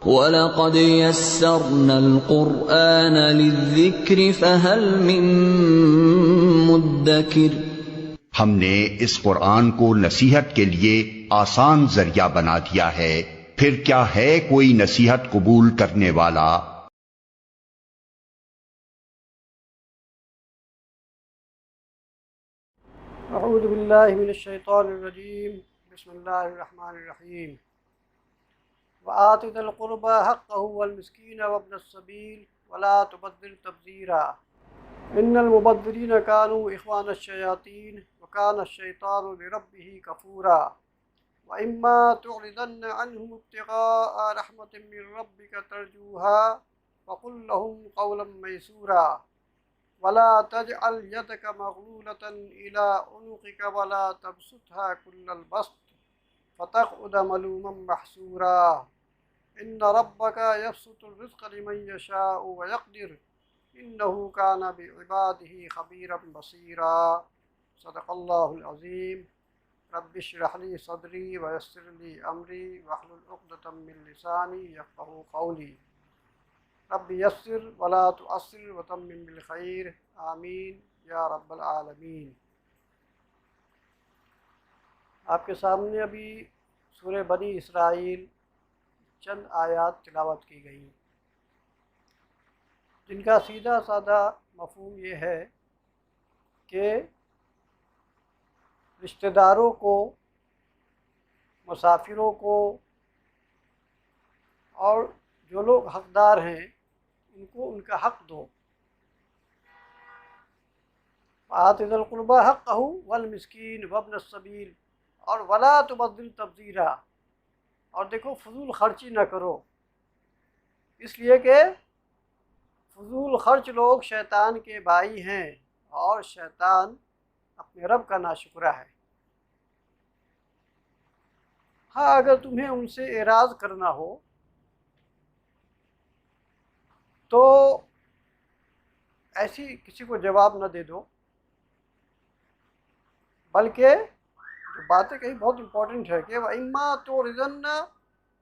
वलक़द यस्सरनल क़ुरआन लिज़्ज़िक्रि फ़हल मिन मुद्दकिर। हमने इस कुरान को नसीहत के लिए आसान जरिया बना दिया है, फिर क्या है कोई नसीहत कबूल करने वाला। अऊज़ु बिल्लाहि मिनश शैतानिर रजीम। बिस्मिल्लाहिर रहमानिर रहीम। व आतिज़िल क़ुरबा हक़्क़हु वल मिस्कीन वब्नस सबील वला तुबद्दिर तब्ज़ीरा। इन्नल मुबद्दिरीन कानू इख़वानश शयातीन व कानश शैतानु लिरब्बिही कफ़ूरा। व इम्मा तुअरिदन्न अन्हुम इब्तिग़ाअ रहमतिन मिन रब्बिका तर्जूहा फ़क़ुल लहुम क़ौलन मयसूरा। वला तजअल यदक मग़लूलतन इला उनुक़िका वला तबसुतहा कुल्लल बस्त फ़तक़उद मलूमन महसूरा। इन्न रब्बका यबसुतुर रिज़्क़ लिमन यशाअु व यक़दिर इन्नहु काना बिइबादिही ख़बीरन बसीरा। सदक़ल्लाहुल अज़ीम। रब्बि इश्रह ली सदरी व यस्सिर ली अमरी वहलुल उक़दतम मिन लिसानी यफ़क़हू क़ौली। रब्बि यस्सिर वला तुअस्सिर व तम्मिम बिल खैर आमीन या रब्बल आलमीन। आपके सामने अभी सूरह बनी इसराइल चंद आयात तिलावत की गई, जिनका सीधा साधा मफ़हूम ये है कि रिश्तेदारों को, मुसाफिरों को और जो लोग हक़दार हैं उनको उनका हक़ दो। आतिज़िल क़ुरबा हक़्क़हु वल मिस्कीन वब्नस सबील, और वला तुबद्दिल तब्ज़ीरा, और देखो फ़ुज़ूल ख़र्ची न करो, इसलिए कि फ़ुज़ूल ख़र्च लोग शैतान के भाई हैं और शैतान अपने रब का नाशुक्रा है। हाँ, अगर तुम्हें उनसे एराज़ करना हो तो ऐसी किसी को जवाब न दे दो, बल्कि जो बातें कही बहुत इम्पोर्टेंट है कि वइम्मा तुरिदन्न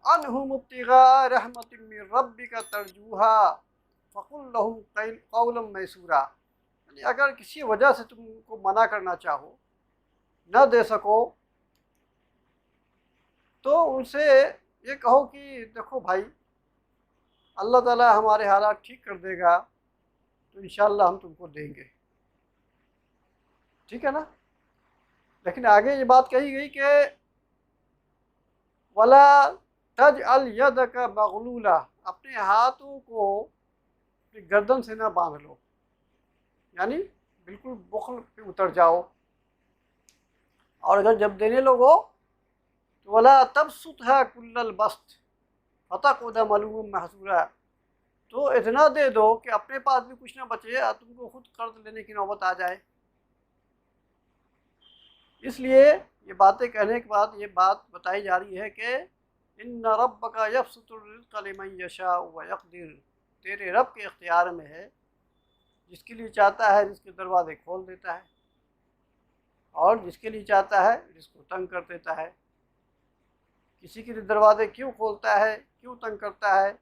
अन्हुम इब्तिग़ाअ रहमतिन मिन रब्बिका तर्जूहा फ़क़ुल लहुम क़ौलन मयसूरा। यानी अगर किसी वजह से तुम उनको मना करना चाहो, न दे सको, तो उनसे ये कहो कि देखो भाई, अल्लाह ताला हमारे हालात ठीक कर देगा तो इंशाअल्लाह हम तुमको देंगे, ठीक है ना। लेकिन आगे ये बात कही गई कि वला तजअल यदक मग़लूला, अपने हाथों को अपनी गर्दन से ना बांध लो, यानी बिल्कुल बुख़्ल पे उतर जाओ। और अगर जब देने लगो तो वला तबसुतहा कुल्लल बस्त फ़तक़उद मलूमन महसूरा, तो इतना दे दो कि अपने पास भी कुछ ना बचे और तुमको खुद कर्ज लेने की नौबत आ जाए। इसलिए ये बातें कहने के बाद ये बात बताई जा रही है कि इन्न रब्बका यबसुतुर रिज़्क़ लिमन यशाअु व यक़दिर, तेरे रब के इख्तियार में है, जिसके लिए चाहता है रिज़्क़ के दरवाज़े खोल देता है और जिसके लिए चाहता है रिज़्क़ को तंग कर देता है। किसी के लिए दरवाज़े क्यों खोलता है, क्यों तंग करता है?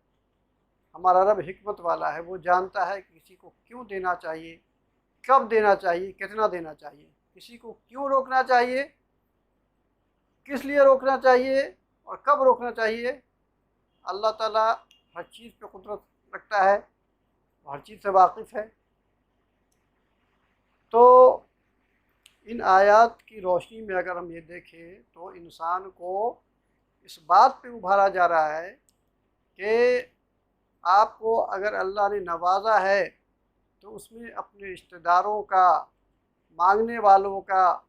हमारा रब हिकमत वाला है, वो जानता है कि किसी को क्यों देना चाहिए, कब देना चाहिए, कितना देना चाहिए, किसी को क्यों रोकना चाहिए, किस लिए रोकना चाहिए और कब रोकना चाहिए। अल्लाह ताला हर चीज़ पे कुदरत रखता है, हर चीज़ से वाकिफ़ है। तो इन आयात की रोशनी में अगर हम ये देखें तो इंसान को इस बात पे उभारा जा रहा है कि आपको अगर अल्लाह ने नवाजा है तो उसमें अपने रिश्तेदारों का, मांगने वालों का,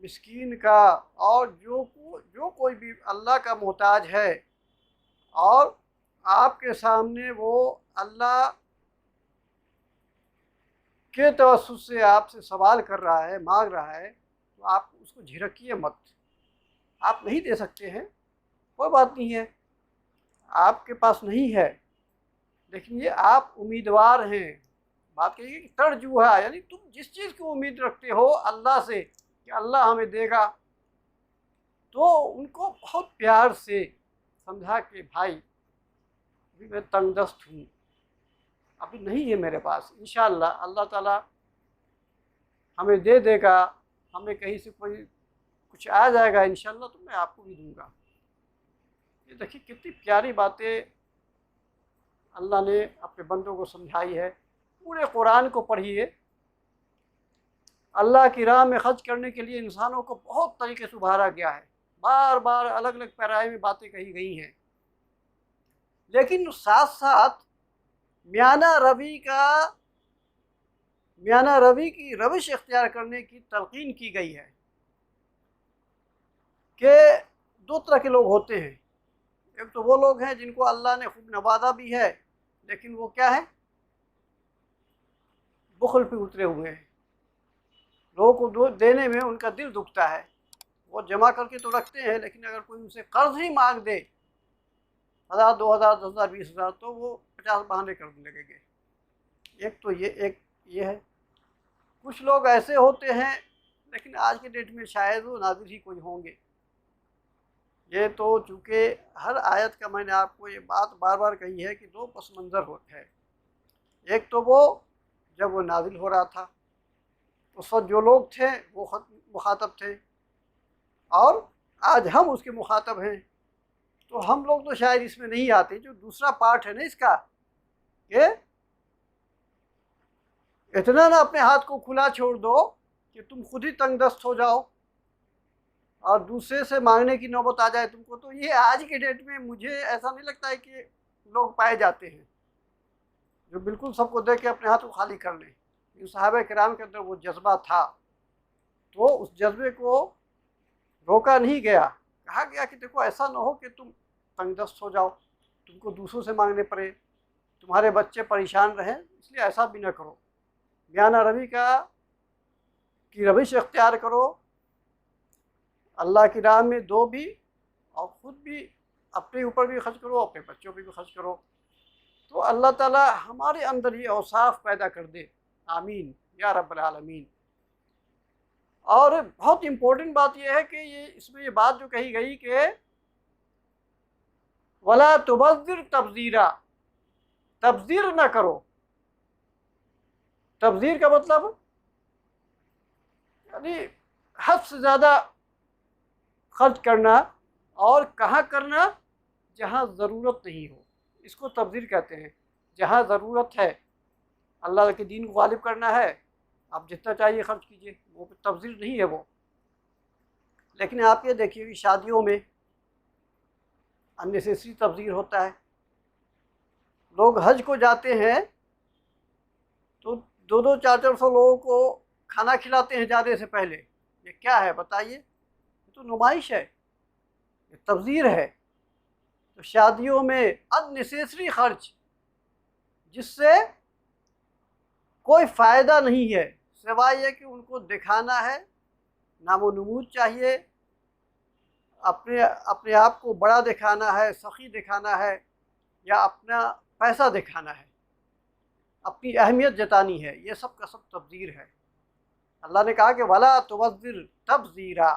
मिस्कीन का, और जो कोई भी अल्लाह का मोहताज है और आपके सामने वो अल्लाह के तवस्सुत से आपसे सवाल कर रहा है, मांग रहा है, तो आप उसको झिड़किए मत। आप नहीं दे सकते हैं, कोई बात नहीं है, आपके पास नहीं है, लेकिन ये आप उम्मीदवार हैं। बात कहिए कि तर्जुहा, यानी तुम जिस चीज़ की उम्मीद रखते हो अल्लाह से कि अल्लाह हमें देगा, तो उनको बहुत प्यार से समझा कि भाई अभी मैं तंगदस्त हूँ, अभी नहीं है मेरे पास, इंशाअल्लाह अल्लाह ताला हमें दे देगा, हमें कहीं से कोई कुछ आ जाएगा इंशाअल्लाह तो मैं आपको भी दूंगा। ये देखिए कितनी प्यारी बातें अल्लाह ने अपने बंदों को समझाई है। पूरे कुरान को पढ़िए, अल्लाह की राह में खर्च करने के लिए इंसानों को बहुत तरीके से उभारा गया है, बार बार अलग अलग पैराए में बातें कही गई हैं, लेकिन साथ साथ म्याना रवि की रविश इख्तियार करने की तलकीन की गई है कि दो तरह के लोग होते हैं। एक तो वो लोग हैं जिनको अल्लाह ने खूब नवाजा भी है, लेकिन वो क्या है, बुखल पे उतरे हुए हैं, लोगों को देने में उनका दिल दुखता है। वो जमा करके तो रखते हैं, लेकिन अगर कोई उनसे कर्ज ही मांग दे 1000, 2000, 10,000, 20,000 तो वो 50 बहाने करने लगेंगे। एक ये है। कुछ लोग ऐसे होते हैं, लेकिन आज के डेट में शायद वो नाज़िर ही कोई होंगे। ये तो चूँकि हर आयत का मैंने आपको ये बात बार बार कही है कि दो पस मंज़र होते हैं। एक तो वो जब वो नाजिल हो रहा था उस वक्त जो लोग थे वो मुखातब थे, और आज हम उसके मुखातब हैं, तो हम लोग तो शायद इसमें नहीं आते। जो दूसरा पार्ट है ना इसका, कि इतना ना अपने हाथ को खुला छोड़ दो कि तुम खुद ही तंगदस्त हो जाओ और दूसरे से मांगने की नौबत आ जाए तुमको। तो ये आज के डेट में मुझे ऐसा नहीं लगता है कि लोग पाए जाते हैं जो बिल्कुल सबको दे के अपने हाथ को खाली कर लें। इन सहाबा किराम के अंदर वो जज्बा था, तो उस जज्बे को रोका नहीं गया। कहा गया कि देखो ऐसा ना हो कि तुम तंगदस्त हो जाओ, तुमको दूसरों से मांगने पड़े, तुम्हारे बच्चे परेशान रहें, इसलिए ऐसा भी ना करो। म्याना रवि की रविश इख्तियार करो, अल्लाह की राह में दो भी और ख़ुद भी अपने ऊपर भी खर्च करो, अपने बच्चों पर भी खर्च करो। तो अल्लाह ताला हमारे अंदर ये औसाफ पैदा कर दे, आमीन या रब्बल आलमीन। और बहुत इम्पोर्टेंट बात यह है कि इसमें ये बात जो कही गई कि वला तुबज़्ज़िर तबज़ीरा, तबज़ीर ना करो। तबज़ीर का मतलब यानी हद से ज़्यादा खर्च करना, और कहाँ करना, जहाँ ज़रूरत नहीं हो, इसको तबज़ीर कहते हैं। जहाँ ज़रूरत है, अल्लाह के दीन को गालिब करना है, आप जितना चाहिए खर्च कीजिए, वो तबज़ीर नहीं है वो। लेकिन आप ये देखिए कि शादियों में अननेसेसरी तबज़ीर होता है। लोग हज को जाते हैं तो 200, 400 लोगों को खाना खिलाते हैं जाने से पहले। ये क्या है बताइए? ये तो नुमाइश है, ये तबज़ीर है। तो शादियों में अननेसेसरी खर्च जिससे कोई फ़ायदा नहीं है, सिवाय ये कि उनको दिखाना है, नामो नमूद चाहिए, अपने आप को बड़ा दिखाना है, सखी दिखाना है, या अपना पैसा दिखाना है, अपनी अहमियत जतानी है। ये सब का सब तबज़ीर है। अल्लाह ने कहा कि वला तुबज़्ज़िर तबज़ीरा,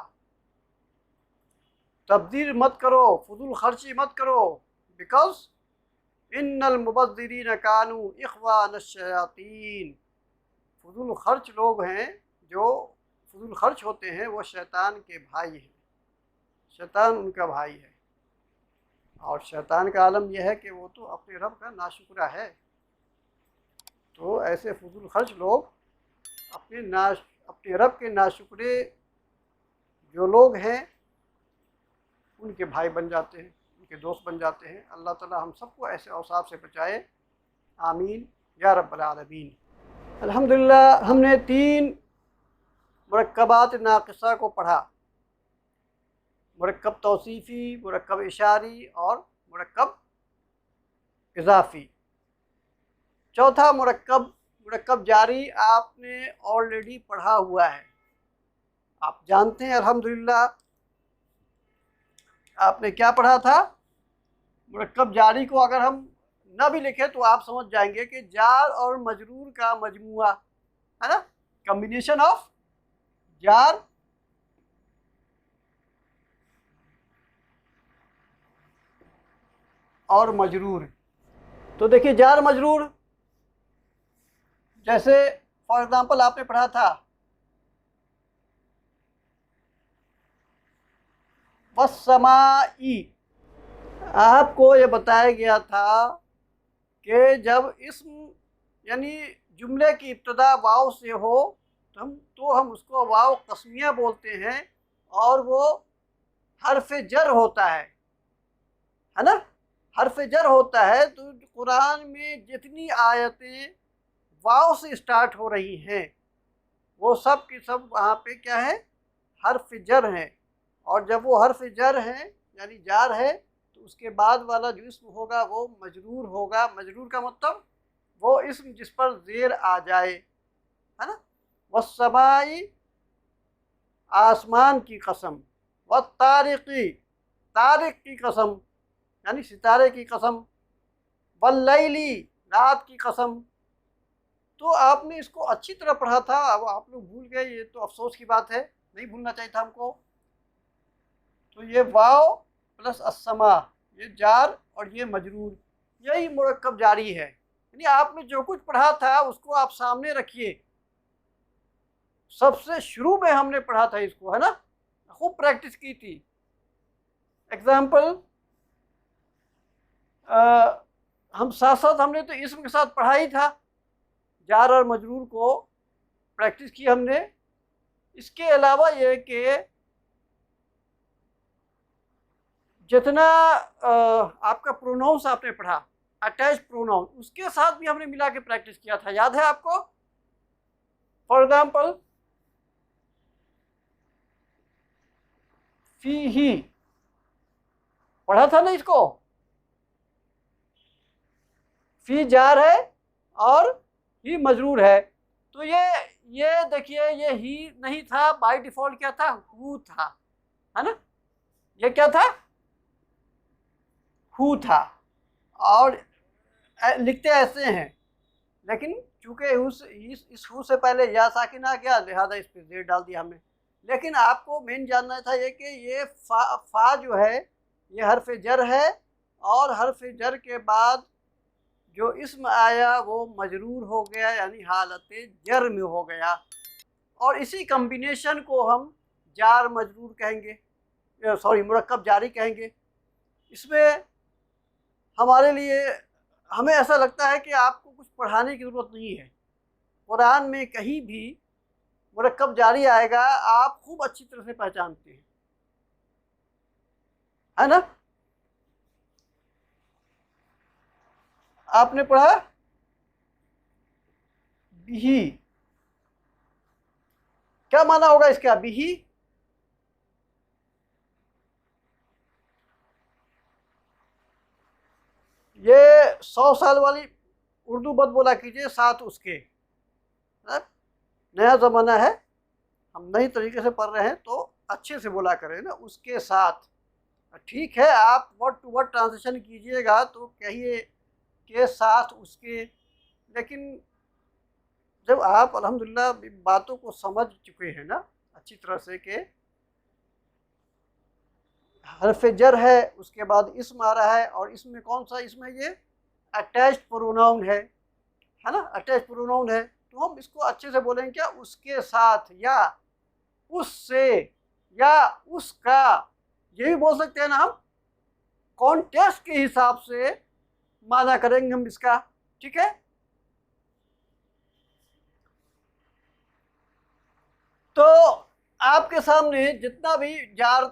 तबज़ीर मत करो, फजूल खर्ची मत करो। बिकॉज इन्नल मुबज़्ज़िरीन कानू इख़वानश-शयातीन, फजूल खर्च लोग हैं, जो फजूल खर्च होते हैं वो शैतान के भाई हैं, शैतान उनका भाई है। और शैतान का आलम यह है कि वो तो अपने रब का नाशुक्रा है। तो ऐसे फजूल खर्च लोग अपने रब के नाशुक्रे जो लोग हैं उनके भाई बन जाते हैं, उनके दोस्त बन जाते हैं। अल्लाह ताला हम सबको ऐसे औसाफ से बचाए, आमीन या रब्बल आलमीन। अल्हम्दुलिल्लाह, हमने 3 मुरक्कबात नाक़िसा को पढ़ा, मुरक्कब तौसीफ़ी, मुरक्कब इशारी और मुरक्कब इज़ाफ़ी। चौथा मुरक्कब जारी आपने ऑलरेडी पढ़ा हुआ है, आप जानते हैं अल्हम्दुलिल्लाह। आपने क्या पढ़ा था? मुरक्कब जारी को अगर हम ना भी लिखें तो आप समझ जाएंगे कि जार और मजरूर का मजमुआ है ना, कम्बिनेशन ऑफ जार और मजरूर। तो देखिए जार मजरूर, जैसे फॉर एग्जांपल आपने पढ़ा था वस्समाई, आपको ये बताया गया था कि जब इस्म यानी जुमले की इब्तदा वाव से हो तो हम उसको वाव कस्मिया बोलते हैं, और वो हर्फ जर होता है ना, हर्फ जर होता है। तो कुरान में जितनी आयतें वाव से स्टार्ट हो रही हैं वो सब की सब वहाँ पे क्या है, हर्फ जर है। और जब वो हर्फ जर है यानी जार है तो उसके बाद वाला जो इस्म होगा वो मजरूर होगा। मजरूर का मतलब वो इस्म जिस पर ज़ेर आ जाए, है ना। वस्समाई, आसमान की कसम, व तारिकी, तारिक की कसम यानी सितारे की कसम, वल्लैली, रात की कसम। तो आपने इसको अच्छी तरह पढ़ा था, अब आप लोग भूल गए, ये तो अफसोस की बात है, नहीं भूलना चाहिए था हमको। तो ये वाव प्लस अस्समा, ये जार और ये मजरूर, यही मुरक्कब जारी है। यानी आपने जो कुछ पढ़ा था उसको आप सामने रखिए। सबसे शुरू में हमने पढ़ा था इसको, है ना, खूब प्रैक्टिस की थी। एग्जाम्पल हम साथ साथ हमने तो इसम के साथ पढ़ा ही था, जार और मजरूर को प्रैक्टिस की हमने। इसके अलावा ये कि जितना आपका प्रोनाउंस आपने पढ़ा, अटैच प्रोनाउन, उसके साथ भी हमने मिला के प्रैक्टिस किया था, याद है आपको। फॉर एग्जाम्पल फी ही पढ़ा था ना इसको, फी जार है और ही मजरूर है। तो ये देखिए, ये ही नहीं था, बाय डिफॉल्ट क्या था, हु था, है ना। ये क्या था, हु था। और लिखते ऐसे हैं, लेकिन चूंकि इस हु से पहले या साकिन आ गया, लिहाजा इस पर जेर डाल दिया हमने। लेकिन आपको मेन जानना था ये कि ये फा जो है ये हर्फ जर है, और हर्फ जर के बाद जो इस्म आया वो मजरूर हो गया, यानी हालत जर में हो गया। और इसी कम्बिनेशन को हम जार मजरूर कहेंगे, सॉरी मुरक्कब जारी कहेंगे। इसमें हमारे लिए, हमें ऐसा लगता है कि आपको कुछ पढ़ाने की ज़रूरत नहीं है। कुरान में कहीं भी मुरक्कब जारी आएगा आप खूब अच्छी तरह से पहचानते हैं, है ना। आपने पढ़ा बिही, क्या माना होगा इसका, बिही, ये 100 साल वाली उर्दू मत बोला कीजिए साथ उसके, नया ज़माना है, हम नई तरीके से पढ़ रहे हैं तो अच्छे से बोला करें ना, उसके साथ। ठीक है, आप वर्ड टू वर्ड ट्रांसलेशन कीजिएगा तो कहिए के साथ उसके, लेकिन जब आप अल्हम्दुलिल्लाह बातों को समझ चुके हैं ना अच्छी तरह से कि हर्फ जर है, उसके बाद इस्म आ रहा है, और इसमें कौन सा इस्म है, ये अटैच्ड प्रोनाउन है ना, अटैच्ड प्रोनाउन है। तो हम इसको अच्छे से बोलेंगे क्या, उसके साथ, या उससे, या उसका, ये भी बोल सकते हैं ना हम। कॉन्टेक्स्ट के हिसाब से माना करेंगे हम इसका, ठीक है। तो आपके सामने जितना भी जार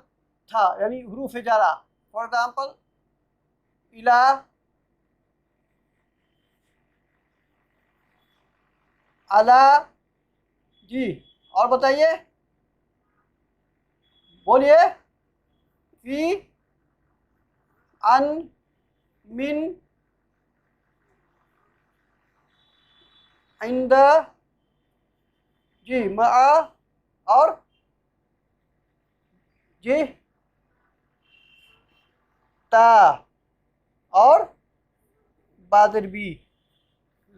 था यानी हुरूफ जारा, फॉर एग्जाम्पल इला, अला, जी, और बताइए, बोलिए, फी, अन, मिन, इंद, जी, मा, और जी, ता, और बादर बी,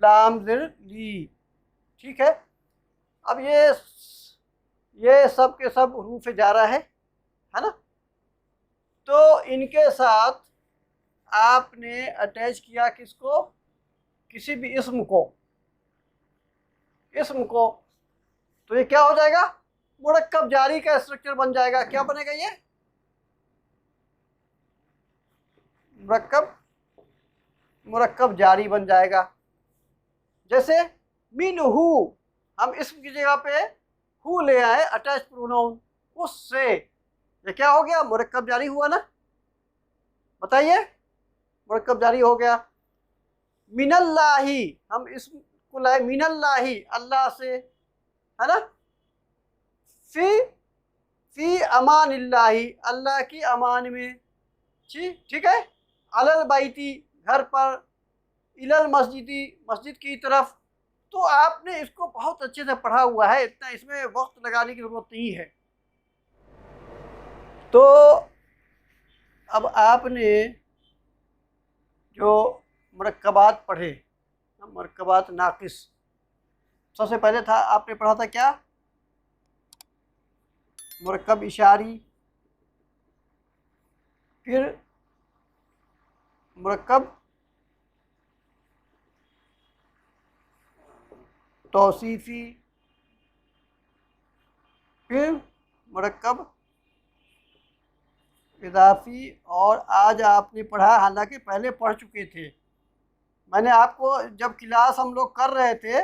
लाम ज़िर ली, ठीक है। अब ये सब के सब हुरूफ जारा है ना। तो इनके साथ आपने अटैच किया किसको, किसी भी इसम को तो ये क्या हो जाएगा, मुरक्कब जारी का स्ट्रक्चर बन जाएगा। क्या बनेगा ये, मुरक्कब जारी बन जाएगा। जैसे मिनहू, हम इसम की जगह पे हु ले आए, अटैच प्रोनाउन, उससे, ये क्या हो गया, मुरक्कब जारी हुआ ना। बताइए, मुरक्कब जारी हो गया। मिनल्लाही, हम इसम को लाए मिनल्लाही, अल्लाह से, है ना। फी अमानिल्लाही, अल्लाह की अमान में, ठीक है। अलल बैती, घर पर। इलल मस्जिदी, मस्जिद की तरफ। तो आपने इसको बहुत अच्छे से पढ़ा हुआ है, इतना इसमें वक्त लगाने की जरूरत नहीं है। तो अब आपने जो मुरक्कबात पढ़े, मुरक्कबात नाकिस, सबसे पहले था आपने पढ़ा था क्या, मुरक्कब इशारी, फिर मुरक्कब तौसीफ़ी, फिर मुरक्कब इज़ाफ़ी, और आज आपने पढ़ा, हालांकि पहले पढ़ चुके थे, मैंने आपको जब क्लास हम लोग कर रहे थे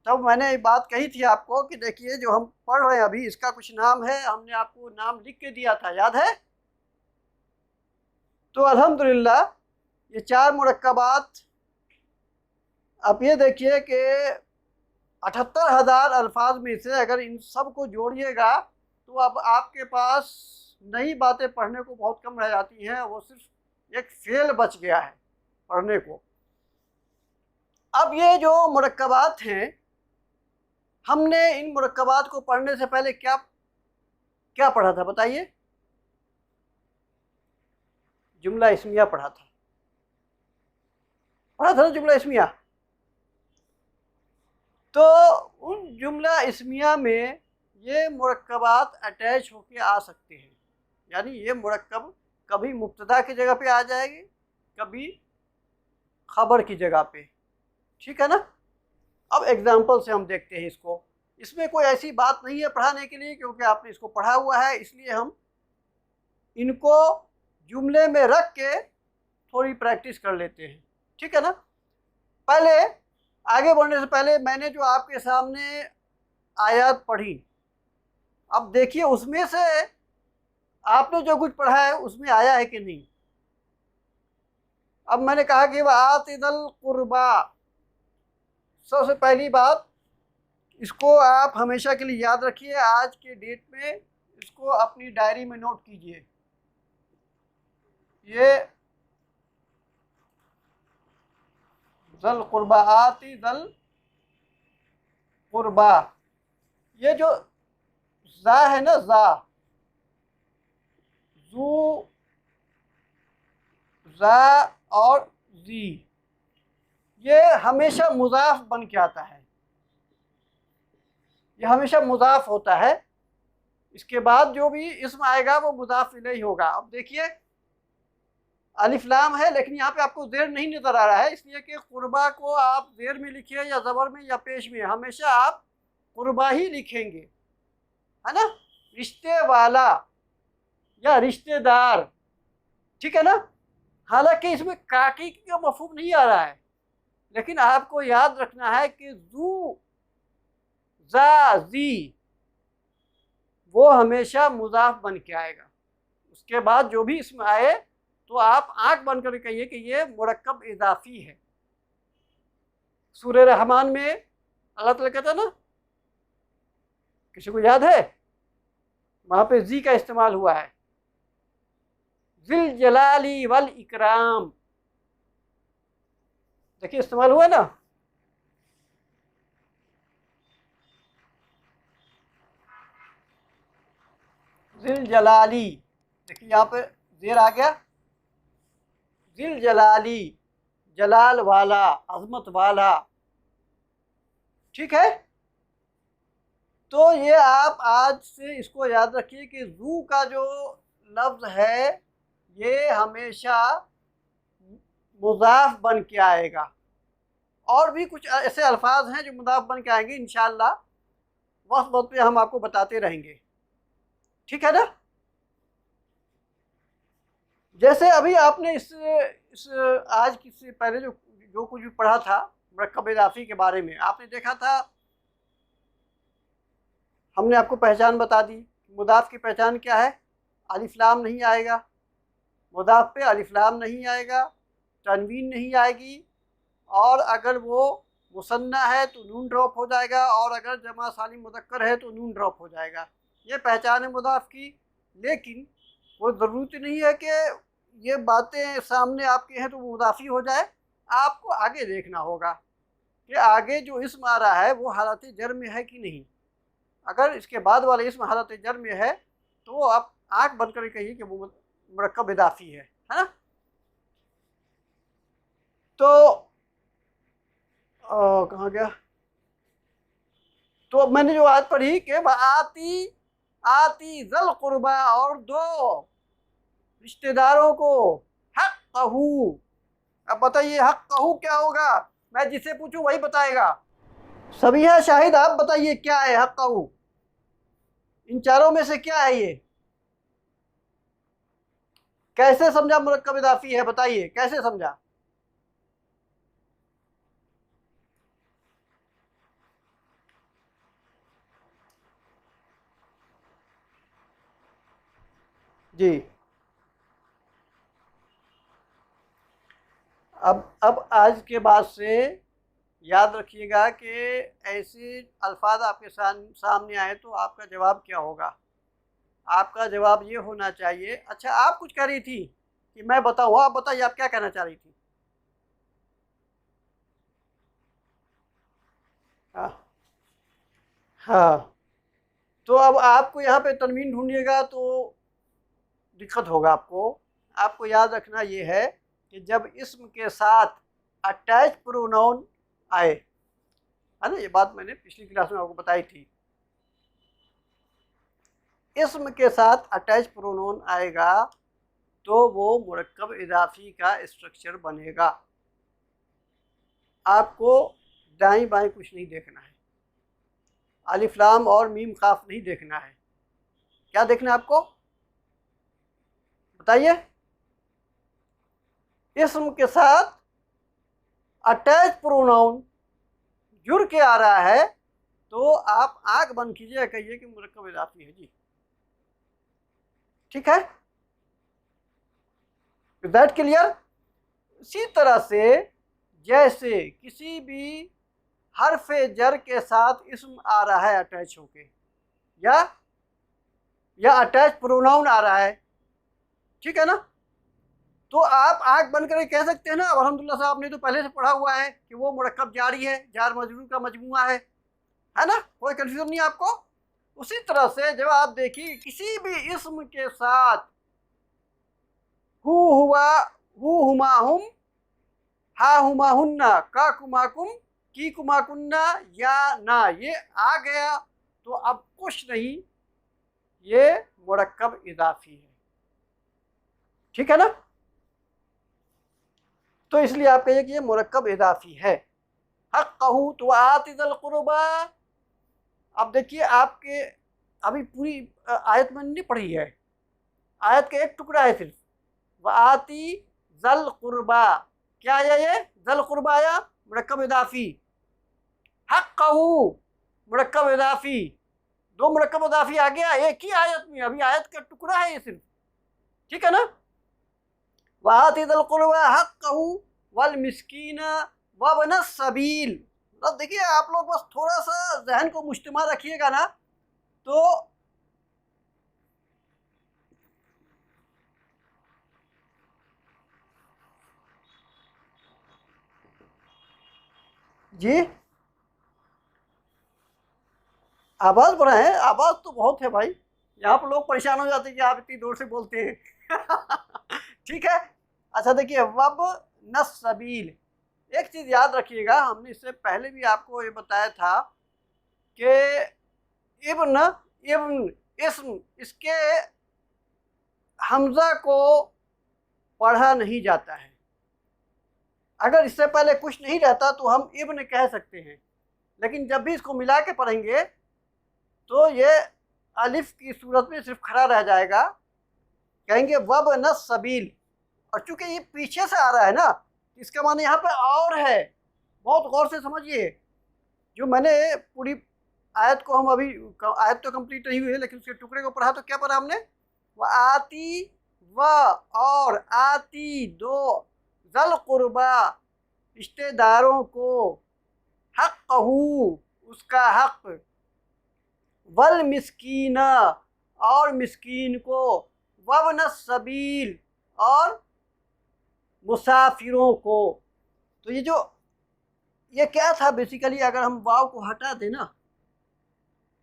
तब मैंने एक बात कही थी आपको कि देखिए जो हम पढ़ रहे हैं अभी, इसका कुछ नाम है, हमने आपको नाम लिख के दिया था, याद है। तो अल्हम्दुलिल्लाह ये 4 मुरक्कबात, अब ये देखिए कि 78,000 अल्फाज में से अगर इन सब को जोड़िएगा तो अब आपके पास नई बातें पढ़ने को बहुत कम रह जाती हैं, वो सिर्फ एक फेल बच गया है पढ़ने को। अब ये जो मुरक्कबात हैं, हमने इन मुरक्कबात को पढ़ने से पहले क्या क्या पढ़ा था, बताइए। जुमला इस्मिया पढ़ा था ना, जुमला इस्मिया। तो उन जुमला इस्मिया में ये मुरक्कबात अटैच होके आ सकते हैं, यानी ये मुरक्कब कभी मुब्तदा की जगह पे आ जाएगी, कभी खबर की जगह पे, ठीक है ना। अब एग्जाम्पल से हम देखते हैं इसको। इसमें कोई ऐसी बात नहीं है पढ़ाने के लिए, क्योंकि आपने इसको पढ़ा हुआ है, इसलिए हम इनको जुमले में रख के थोड़ी प्रैक्टिस कर लेते हैं, ठीक है ना। पहले आगे बढ़ने से पहले मैंने जो आपके सामने आयत पढ़ी, अब देखिए उसमें से आपने जो कुछ पढ़ा है उसमें आया है कि नहीं। अब मैंने कहा कि वातिदल कुर्बा, सबसे पहली बात, इसको आप हमेशा के लिए याद रखिए, आज के डेट में इसको अपनी डायरी में नोट कीजिए। ये जल कुर्बा, आती जल कुर्बा, ये जो जा है ना, जा, जू, जा और जी, ये हमेशा मुजाफ बन के आता है, ये हमेशा मुजाफ होता है। इसके बाद जो भी इसम आएगा वो मुजाफ इलैहि होगा। अब देखिए अलिफ लाम है, लेकिन यहाँ पे आपको ज़ेर नहीं नज़र आ रहा है, इसलिए कि कुर्बा को आप ज़ेर में लिखिए या ज़बर में या पेश में, हमेशा आप कुर्बा ही लिखेंगे, है ना। रिश्ते वाला या रिश्तेदार, ठीक है ना। हालांकि इसमें काकी का मफहूम नहीं आ रहा है, लेकिन आपको याद रखना है कि जू, जा, जी, वो हमेशा मुजाफ बन के आएगा। उसके बाद जो भी इसमें आए तो आप आंख बंद करके कहिए कि ये मुरक्कब इजाफी है। सूरह रहमान में अल्लाह ताला कहता ना, किसी को याद है, वहां पे जी का इस्तेमाल हुआ है, जिल जलाली वल इकराम, देखिए इस्तेमाल हुआ ना। जिल जलाली, देखिए यहाँ पे ज़ेर आ गया, जिल जलाली, जलाल वाला, अजमत वाला, ठीक है। तो ये आप आज से इसको याद रखिए कि जू का जो लफ्ज़ है ये हमेशा मुजाफ बन के आएगा, और भी कुछ ऐसे अल्फाज हैं जो मुदाफ बन के आएंगे, इंशाअल्लाह वक्त वक्त पे हम आपको बताते रहेंगे, ठीक है ना। जैसे अभी आपने इस आज से पहले जो कुछ भी पढ़ा था मुरक्कब इज़ाफ़ी के बारे में, आपने देखा था, हमने आपको पहचान बता दी। मुदाफ की पहचान क्या है? अलिफ लाम नहीं आएगा, मुदाफ पे अलिफ लाम नहीं आएगा, तनवीन नहीं आएगी, और अगर वो मुसन्ना है तो नून ड्रॉप हो जाएगा, और अगर जमा सालिम मुज़क्कर है तो नून ड्रॉप हो जाएगा। ये पहचान है मुदाफ की। लेकिन वो ज़रूरत नहीं है कि ये बातें सामने आपके हैं तो वो मुदाफ़ी हो जाए। आपको आगे देखना होगा कि आगे जो इस्म आ रहा है वो हालत जर में है कि नहीं। अगर इसके बाद वाले इस्म हालत जर में है तो आप आँख बंद करके कहिए कि वो मुरक्कब इज़ाफ़ी है ना। तो कहाँ गया? तो मैंने जो आयत पढ़ी कि आती ज़ल क़ुरबा, और दो रिश्तेदारों को हक़्क़हू। अब बताइए हक़्क़हू क्या होगा? मैं जिसे पूछूं वही बताएगा। सबिहा शाहिद, आप बताइए क्या है हक़्क़हू? इन चारों में से क्या है ये? कैसे समझा मुरक्कब इज़ाफ़ी है? बताइए कैसे समझा? जी, अब आज के बाद से याद रखिएगा कि ऐसे अल्फाज आपके सामने आए तो आपका जवाब क्या होगा। आपका जवाब ये होना चाहिए। अच्छा, आप कुछ कह रही थी कि मैं बताऊँ? आप बताइए, आप क्या कहना चाह रही थी? हाँ हाँ, तो अब आपको यहाँ पे तनवीन ढूंढिएगा तो दिक्कत होगा आपको। आपको याद रखना ये है कि जब इस्म के साथ अटैच प्रोनाउन आए, है ना, ये बात मैंने पिछली क्लास में आपको बताई थी। इस्म के साथ अटैच प्रोनाउन आएगा तो वो मुरक्कब इज़ाफ़ी का स्ट्रक्चर बनेगा। आपको दाएं बाएं कुछ नहीं देखना है, अलिफ लाम और मीम काफ नहीं देखना है। क्या देखना है आपको? बताइए। इस्म के साथ अटैच प्रोनाउन जुड़ के आ रहा है तो आप आंख बंद कीजिए, कहिए कि मुरक्कब इज़ाफ़ी है जी। ठीक है, इज दैट क्लियर? इसी तरह से जैसे किसी भी हर्फ जर के साथ इस्म आ रहा है अटैच होके, या अटैच प्रोनाउन आ रहा है, ठीक है ना, तो आप आंख बंद करके कह सकते हैं ना, अल्हम्दुलिल्लाह साहब ने तो पहले से पढ़ा हुआ है कि वो मुरक्कब जारी है, जार मजरूर का मजमुआ है ना, कोई कंफ्यूजन नहीं आपको। उसी तरह से जब आप देखिए किसी भी इस्म के साथ हु हुआ, हु हुमा हुम, हा हुमा हुन्ना, का कुमाकुम, की कुमाकुन्ना, या ना, ये आ गया तो अब कुछ नहीं, ये मुरक्कब इज़ाफ़ी है। ठीक है ना, तो इसलिए आप कहिए कि ये मुरक्कब इज़ाफ़ी है। हक़्क़हू तो आति ज़िल क़ुरबा। अब देखिए, आपके अभी पूरी आयत मैंने नहीं पढ़ी है, आयत का एक टुकड़ा है सिर्फ। व आति ज़िल क़ुरबा, क्या आया ये? ज़िल क़ुरबा आया, मुरक्कब इज़ाफ़ी। हक़्क़हू मुरक्कब इज़ाफ़ी, दो मुरक्कब इज़ाफ़ी आ गया एक ही आयत में, अभी आयत का टुकड़ा है ये सिर्फ। ठीक है ना। व आति ज़िल क़ुरबा हक़्क़हू वल मिस्कीना वब्न सबील। अब देखिए, आप लोग बस थोड़ा सा जहन को मुश्तमा रखिएगा ना तो जी, आवाज़ बढ़ाएं। आवाज़ तो बहुत है भाई, यहाँ पर लोग परेशान हो जाते हैं कि आप इतनी दूर से बोलते हैं। ठीक है। अच्छा देखिए, वब नसबील, एक चीज़ याद रखिएगा, हमने इससे पहले भी आपको ये बताया था कि इब्न इब्न इस्म, इसके हमज़ा को पढ़ा नहीं जाता है। अगर इससे पहले कुछ नहीं रहता तो हम इब्न कह सकते हैं, लेकिन जब भी इसको मिला के पढ़ेंगे तो ये अलिफ की सूरत में सिर्फ खड़ा रह जाएगा, कहेंगे वब्न सबील। और चूंकि ये पीछे से आ रहा है ना, इसका माने यहाँ पे और है। बहुत गौर से समझिए, जो मैंने पूरी आयत को, हम अभी आयत तो कंप्लीट नहीं हुई है लेकिन उसके टुकड़े को पढ़ा, तो क्या पढ़ा हमने? व आती व और आती दो ज़ल कुर्बा रिश्तेदारों को, हक़्क़हू उसका हक़, वल मिस्कीना और मिस्कीन को, वब्न सबील और मुसाफिरों को। तो ये क्या था बेसिकली, अगर हम वाव को हटा दें ना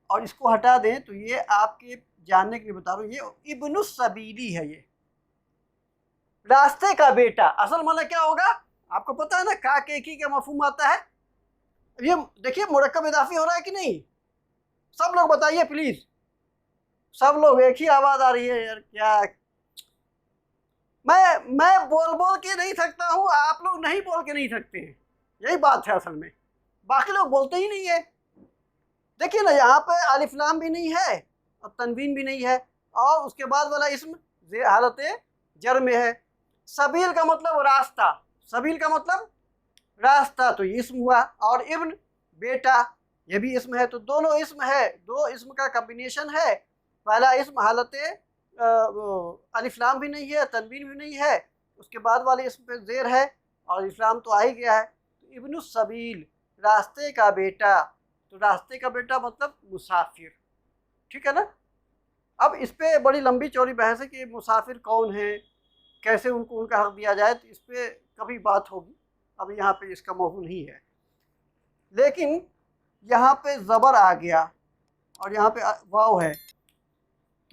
और इसको हटा दें तो ये आपके जानने के लिए बता रहा हूँ, ये इब्नुस सबीली है, ये रास्ते का बेटा। असल माना क्या होगा आपको पता है ना, का के की का मफहूम आता है। ये देखिए मुरक्कब इजाफी हो रहा है कि नहीं, सब लोग बताइए प्लीज। सब लोग एक ही आवाज आ रही है यार, क्या मैं बोल बोल के नहीं सकता हूँ, आप लोग नहीं बोल के नहीं सकते हैं, यही बात है असल में। बाकी लोग बोलते ही नहीं है। देखिए ना, यहाँ पे अलिफ लाम भी नहीं है और तनवीन भी नहीं है, और उसके बाद वाला इसम हालत जर में है। सबील का मतलब रास्ता, सबील का मतलब रास्ता, तो ये इसम हुआ। और इब्न बेटा, ये भी इसम है। तो दोनों इसम है, दो इसम का कॉम्बिनेशन है। पहला इसम हालत अलिफ लाम भी नहीं है, तनवीन भी नहीं है, उसके बाद वाले इसम पे ज़ेर है और इस्लाम तो आ ही गया है। तो इब्नुस सबील रास्ते का बेटा, तो रास्ते का बेटा मतलब मुसाफिर, ठीक है ना। अब इस पर बड़ी लंबी चौड़ी बहस है कि मुसाफिर कौन है, कैसे उनको उनका हक दिया जाए, तो इस पर कभी बात होगी, अब यहाँ पे इसका मौजू नहीं है। लेकिन यहाँ पे ज़बर आ गया और यहाँ पे वाव है,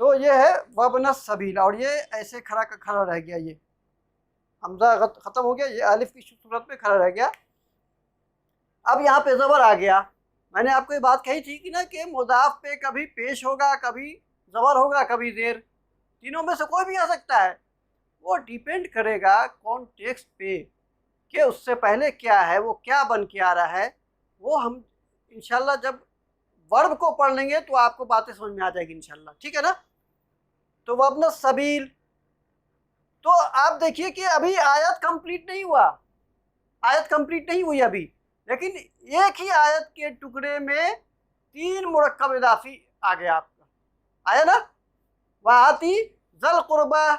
तो ये है वब्न सबील, और ये ऐसे खड़ा का खड़ा रह गया, ये हमजा ख़त्म हो गया, ये अलिफ की सूरत में खड़ा रह गया। अब यहाँ पे ज़बर आ गया। मैंने आपको ये बात कही थी कि ना कि मुज़ाफ पे कभी पेश होगा, कभी ज़बर होगा, कभी ज़ेर, तीनों में से कोई भी आ सकता है। वो डिपेंड करेगा कॉन्टेक्स्ट पे कि उससे पहले क्या है, वो क्या बन के आ रहा है। वो हम इंशाल्लाह जब वर्ब को पढ़ लेंगे तो आपको बातें समझ में आ जाएगी इंशाल्लाह, ठीक है ना। तो वब्न सबील, तो आप देखिए कि अभी आयत कंप्लीट नहीं हुआ, आयत कंप्लीट नहीं हुई अभी, लेकिन एक ही आयत के टुकड़े में 3 मुरक्कब इजाफी आ गया आपका, आया ना। वाती ज़ल कुर्बा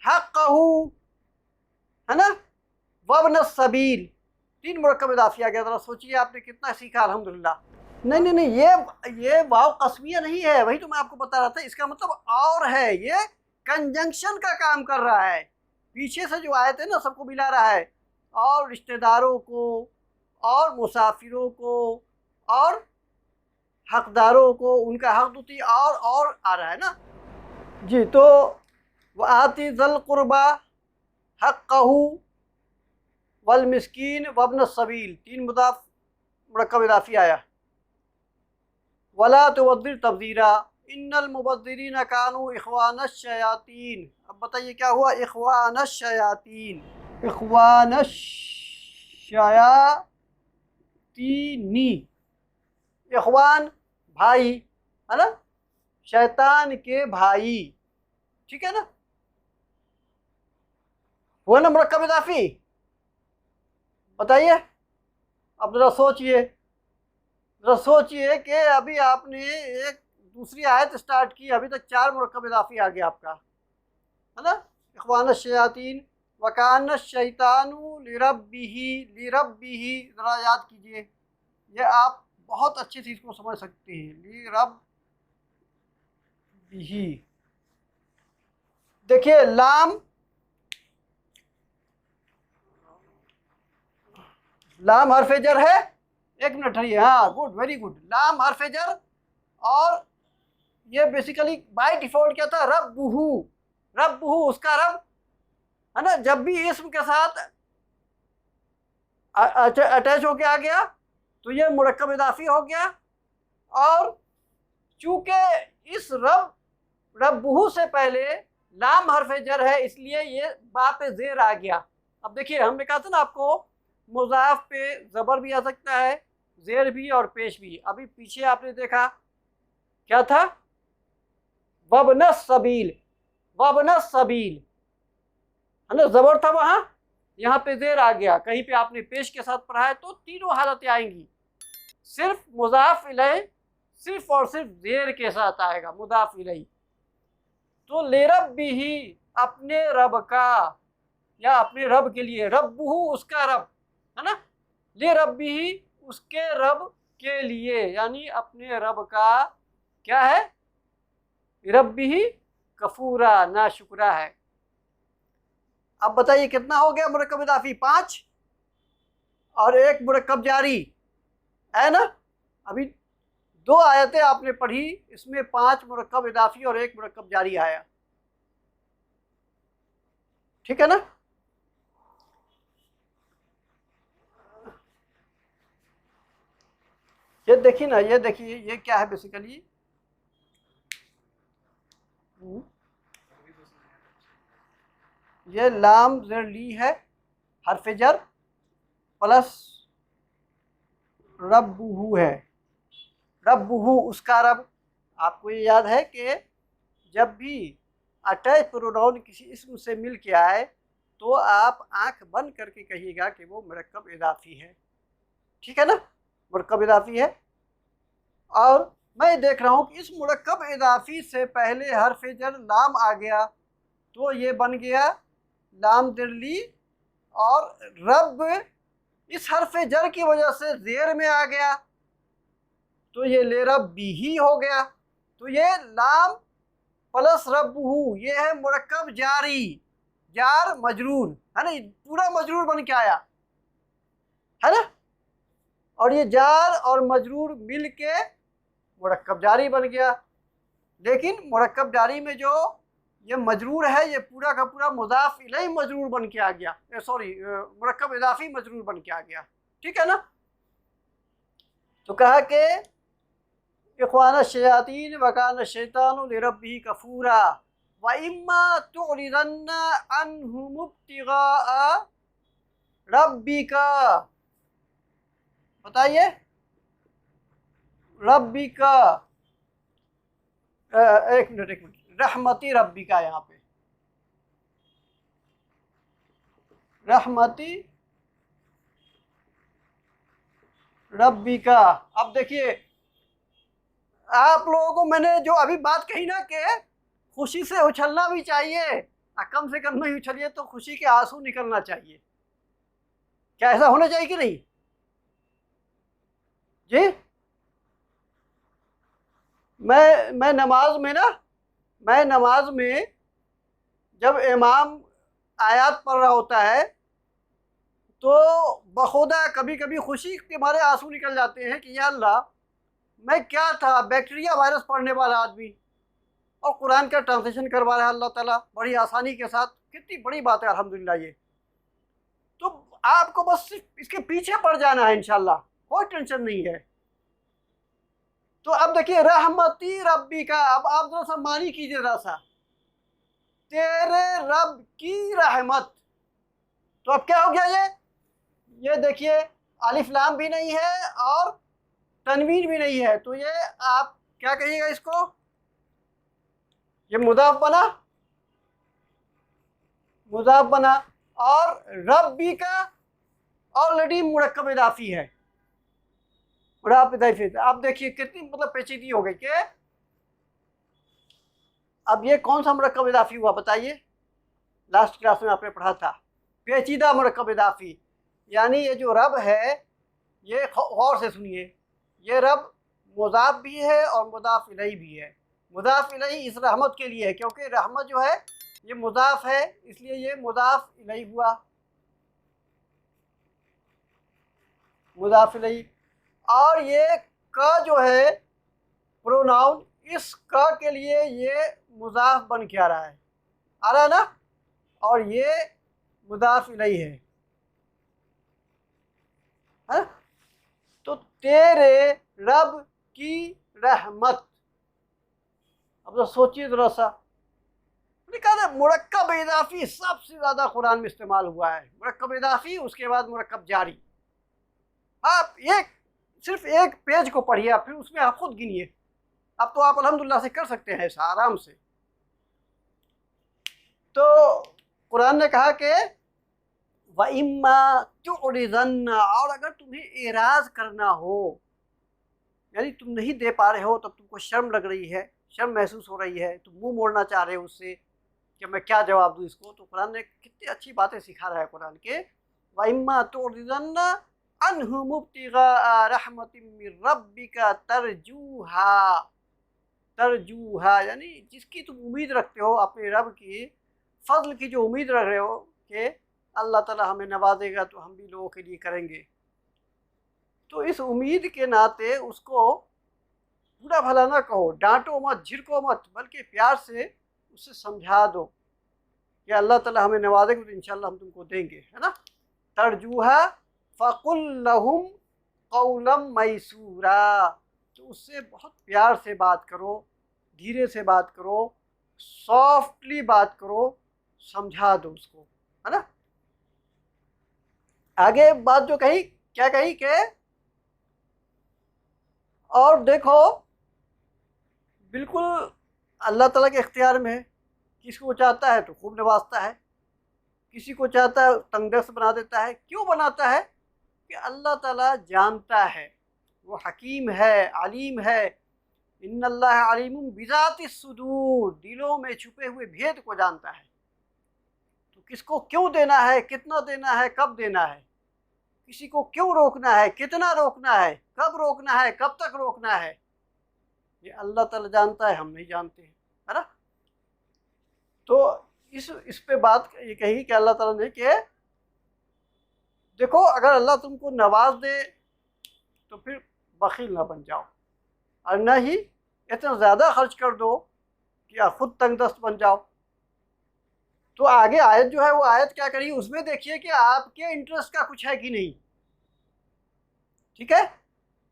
हक़्क़हू, है ना, वब्न सबील, 3 मुरक्कब इजाफी आ गया। ज़रा सोचिए आपने कितना सीखा अल्हम्दुलिल्लाह। नहीं नहीं नहीं, ये वाव कस्मिया नहीं है, वही तो मैं आपको बता रहा था। इसका मतलब और है, ये कंजंक्शन का काम कर रहा है। पीछे से जो आयत है ना, सबको मिला रहा है, और रिश्तेदारों को और मुसाफिरों को और हकदारों को, उनका हक दूती और आ रहा है ना जी। तो वह आती ज़ल कुर्बा हक़्क़हू वल मिस्कीन वब्न सबील, 3 मुदाफ मुरक्कब इज़ाफ़ी आया। वला तुबद्दिर तबदीरा इन्नल मुबद्दिरीन कानू इख़वानश शयातीन। अब बताइए क्या हुआ, इख़वानश शयातीन, इख़वानश शयातीनी, इख़वान भाई, है ना, शैतान के भाई, ठीक है ना। हुआ ना मुरक्कब इज़ाफ़ी, बताइए। अब ज़रा सोचिए कि अभी आपने एक दूसरी आयत स्टार्ट की, अभी तक 4 मुरक्कब इज़ाफ़ी आ गया आपका, है ना। इख़वानश शयातीन वकान शैतानु लिरब्बिही, ज़रा याद कीजिए, ये आप बहुत अच्छे से इसको समझ सकते हैं। लिरब्बिही, देखिए लाम हर्फ जर है, एक मिनट है, हाँ गुड, वेरी गुड, लाम हर्फ जर, और ये बेसिकली बाय डिफॉल्ट क्या था, रब्बुहू उसका रब, है ना। जब भी इसम के साथ अटैच होके आ गया तो ये मुरक्कब इज़ाफ़ी हो गया। और चूंकि इस रब्बुहू से पहले लाम हर्फ जर है, इसलिए ये बा पे ज़ेर आ गया। अब देखिए हमने कहा था ना आपको, मुज़ाफ पे ज़बर भी आ सकता है, ज़ेर भी और पेश भी। अभी पीछे आपने देखा क्या था, वबनस सबील, वबनस सबील, है ना, ज़बर था वहाँ, यहाँ पे ज़ेर आ गया। कहीं पे आपने पेश के साथ पढ़ा है तो तीनों हालतें आएंगी। सिर्फ मुज़ाफ इलैह सिर्फ और सिर्फ ज़ेर के साथ आएगा, मुज़ाफ इलैह। तो ले रब्बिही, अपने रब का, या अपने रब के लिए, रब्बुहु उसका रब, है ना, ले रब्बिही उसके रब के लिए, यानी अपने रब का क्या है, रब्बिही कफूरा, नाशुक्रा है। अब बताइए कितना हो गया मुरक्कब इज़ाफ़ी, 5 और एक मुरक्कब जारी, है ना। अभी 2 आयतें आपने पढ़ी, इसमें 5 मुरक्कब इज़ाफ़ी और 1 मुरक्कब जारी आया, ठीक है ना। ये देखिए ना, ये देखिए ये क्या है बेसिकली, ये लाम ज़ेर ली है, हर्फ जर प्लस रब्बुहु है, रब्बुहु उसका रब। आपको ये याद है कि जब भी अटैच प्रोनाउन किसी इसम से मिल के आए तो आप आंख बंद करके कहिएगा कि वो मुरक्कब इज़ाफ़ी है, ठीक है ना, मुरक्कब इज़ाफ़ी है। और मैं देख रहा हूँ कि इस मुरक्कब इज़ाफ़ी से पहले हर्फ जर लाम आ गया तो ये बन गया लाम दिरली, और रब इस हर्फ जर की वजह से ज़ेर में आ गया तो ये ले रब्बी ही हो गया। तो ये लाम प्लस रब्बुहु, ये है मुरक्कब जारी, जार मजरूर, है ना, पूरा मजरूर बन के आया, है ना। और ये जार और मजरूर मिल के मुरक्कब जारी बन गया। लेकिन मुरक्कब जारी में जो ये मजरूर है, ये पूरा का पूरा मुज़ाफ इलैह मजरूर बन के आ गया, सॉरी मुरक्कब इज़ाफ़ी मजरूर बन के आ गया, ठीक है ना। तो कहा कि इख्वान शयातीन वकान शैतानु लिरब्बिही कफूरा व इम्मा तुरिदन्ना अन्हुम इब्तिगाअ रब्बिका, बताइए रब्बिका, एक मिनट, रहमती रब्बिका, यहाँ पे रहमती रब्बिका। अब देखिए आप लोगों को मैंने जो अभी बात कही ना कि खुशी से उछलना भी चाहिए, कम से कम नहीं उछलिए तो खुशी के आंसू निकलना चाहिए, क्या ऐसा होना चाहिए कि नहीं जी। मैं नमाज में ना, मैं नमाज में जब इमाम आयत पढ़ रहा होता है तो बखुदा कभी कभी खुशी के मारे आंसू निकल जाते हैं कि या अल्लाह, मैं क्या था, बैक्टीरिया वायरस पढ़ने वाला आदमी और कुरान का ट्रांसलेशन करवा रहा है अल्लाह ताला बड़ी आसानी के साथ, कितनी बड़ी बात है अल्हम्दुलिल्लाह। ये तो आपको बस इसके पीछे पड़ जाना है इंशाल्लाह, कोई टेंशन नहीं है। तो अब देखिए रहमती रब्बी का, अब आप जरा सा मानी कीजिए जरा सा, तेरे रब की रहमत। तो अब क्या हो गया, ये देखिए अलिफ लाम भी नहीं है और तनवीन भी नहीं है, तो ये आप क्या कहिएगा इसको, ये मुदाफ बना, मुदाफ बना, और रब्बी का ऑलरेडी मुरक्कब इज़ाफ़ी है, मुरक्कब इज़ाफ़ी। अब देखिए कितनी मतलब पेचीदगी हो गई कि अब ये कौन सा मुरक्कब इज़ाफ़ी हुआ बताइए, लास्ट क्लास में आपने पढ़ा था पेचीदा मुरक्कब इज़ाफ़ी, यानी ये जो रब है, ये गौर से सुनिए, ये रब मुज़ाफ भी है और मुज़ाफ इलैह भी है। मुज़ाफ इलैह इस रहमत के लिए है क्योंकि रहमत जो है ये मुज़ाफ है, इसलिए ये मुज़ाफ इलैह हुआ, मुज़ाफ इलैह। और ये का जो है प्रोनाउन, इस का के लिए ये मुज़ाफ बन के आ रहा है ना, और ये मुज़ाफ इलैह है। तो तेरे रब की रहमत, अब तो सोचिए ज़रा सा, कहा मुरक्कब इजाफी सबसे ज़्यादा कुरान में इस्तेमाल हुआ है। मुरक्कब इजाफी, उसके बाद मुरक्कब जारी। आप सिर्फ एक पेज को पढ़िए, फिर उसमें आप खुद गिनिए। अब तो आप अल्हम्दुलिल्लाह से कर सकते हैं ऐसा आराम से। तो कुरान ने कहा कि व इम्मा तुरिदन्ना, और अगर तुम्हें एराज करना हो, यानी तुम नहीं दे पा रहे हो, तब तुमको शर्म लग रही है, शर्म महसूस हो रही है, तुम मुंह मोड़ना चाह रहे हो उससे कि मैं क्या जवाब दूँ इसको, तो कुरान ने कितनी अच्छी बातें सिखा रहा है कुरान के। व इम्मा तुरिदन्ना अन्हुम इब्तिगा रहमतिन मिर रब्बिका तरजूहा, यानी जिसकी तुम उम्मीद रखते हो, अपने रब की फजल की जो उम्मीद रख रहे हो कि अल्लाह ताला हमें नवाजेगा तो हम भी लोगों के लिए करेंगे, तो इस उम्मीद के नाते उसको बुरा भला ना कहो, डांटो मत, झिड़को मत, बल्कि प्यार से उससे समझा दो कि अल्लाह ताला हमें नवाजेगा तो इंशाल्लाह हम तुमको देंगे, है ना। तरजूहा फ़कुल लहुम क़ौलम मैसूरा, तो उससे बहुत प्यार से बात करो, धीरे से बात करो, सॉफ्टली बात करो, समझा दो उसको, है ना। आगे बात जो कही, क्या कही कि और देखो बिल्कुल अल्लाह ताला के इख्तियार में है, किसी को चाहता है तो खूब नवाजता है, किसी को चाहता है तंगदस्त बना देता है। क्यों बनाता है? कि अल्लाह ताला जानता है, वो हकीम है, अलीम है। इन्नल्लाह अलीमुम बिज़ातिस सुदूर, दिलों में छुपे हुए भेद को जानता है। तो किसको क्यों देना है, कितना देना है, कब देना है, किसी को क्यों रोकना है, कितना रोकना है, कब रोकना है, कब तक रोकना है, ये अल्लाह ताला जानता है, हम नहीं जानते हैं, है ना। तो इस पे बात ये कही कि अल्लाह ताला ने कि देखो अगर अल्लाह तुमको नवाज दे तो फिर बखील ना बन जाओ, और न ही इतना ज़्यादा खर्च कर दो कि खुद तंगदस्त बन जाओ। तो आगे आयत जो है वो आयत क्या करी, उसमें देखिए कि आपके इंटरेस्ट का कुछ है कि नहीं, ठीक है।